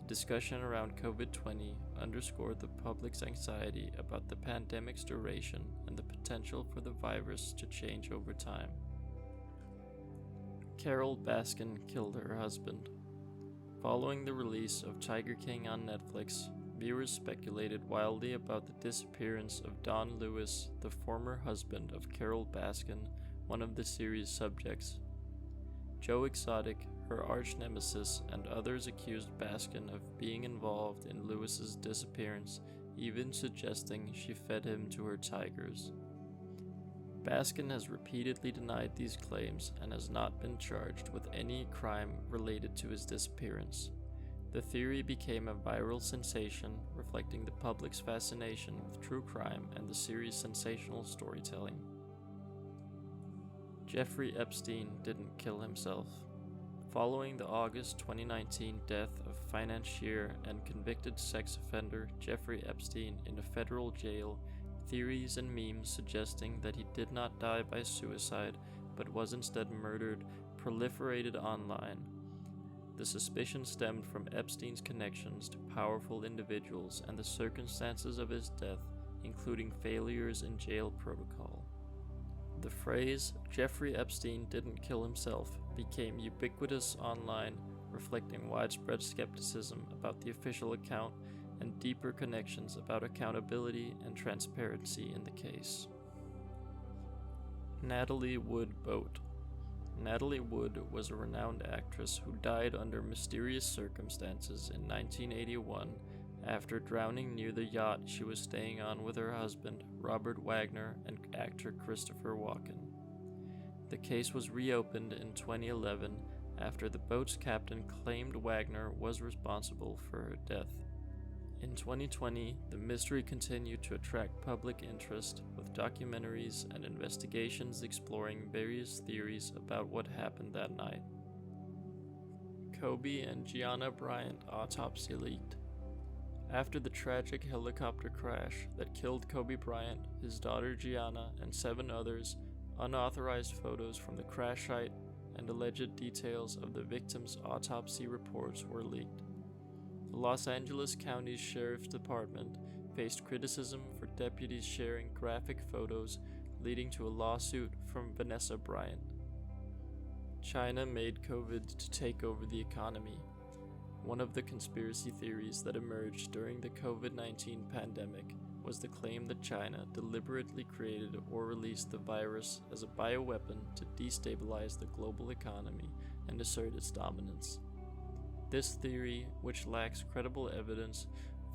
The discussion around COVID-20 underscored the public's anxiety about the pandemic's duration and the potential for the virus to change over time. Carole Baskin killed her husband. Following the release of Tiger King on Netflix, viewers speculated wildly about the disappearance of Don Lewis, the former husband of Carole Baskin, one of the series' subjects. Joe Exotic, her arch-nemesis, and others accused Baskin of being involved in Lewis's disappearance, even suggesting she fed him to her tigers. Baskin has repeatedly denied these claims and has not been charged with any crime related to his disappearance. The theory became a viral sensation, reflecting the public's fascination with true crime and the series' sensational storytelling. Jeffrey Epstein didn't kill himself. Following the August 2019 death of financier and convicted sex offender Jeffrey Epstein in a federal jail, theories and memes suggesting that he did not die by suicide but was instead murdered proliferated online. The suspicion stemmed from Epstein's connections to powerful individuals and the circumstances of his death, including failures in jail protocol. The phrase, "Jeffrey Epstein didn't kill himself," became ubiquitous online, reflecting widespread skepticism about the official account and deeper connections about accountability and transparency in the case. Natalie Wood Boat. Natalie Wood was a renowned actress who died under mysterious circumstances in 1981 after drowning near the yacht she was staying on with her husband, Robert Wagner, and actor Christopher Walken. The case was reopened in 2011 after the boat's captain claimed Wagner was responsible for her death. In 2020, the mystery continued to attract public interest, with documentaries and investigations exploring various theories about what happened that night. Kobe and Gianna Bryant autopsy leaked. After the tragic helicopter crash that killed Kobe Bryant, his daughter Gianna, and 7 others, unauthorized photos from the crash site and alleged details of the victims' autopsy reports were leaked. The Los Angeles County Sheriff's Department faced criticism for deputies sharing graphic photos, leading to a lawsuit from Vanessa Bryant. China made COVID to take over the economy. One of the conspiracy theories that emerged during the COVID-19 pandemic was the claim that China deliberately created or released the virus as a bioweapon to destabilize the global economy and assert its dominance. This theory, which lacks credible evidence,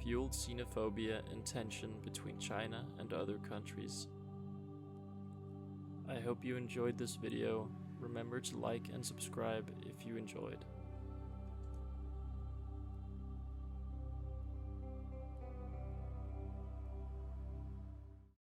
fueled xenophobia and tension between China and other countries. I hope you enjoyed this video. Remember to like and subscribe if you enjoyed.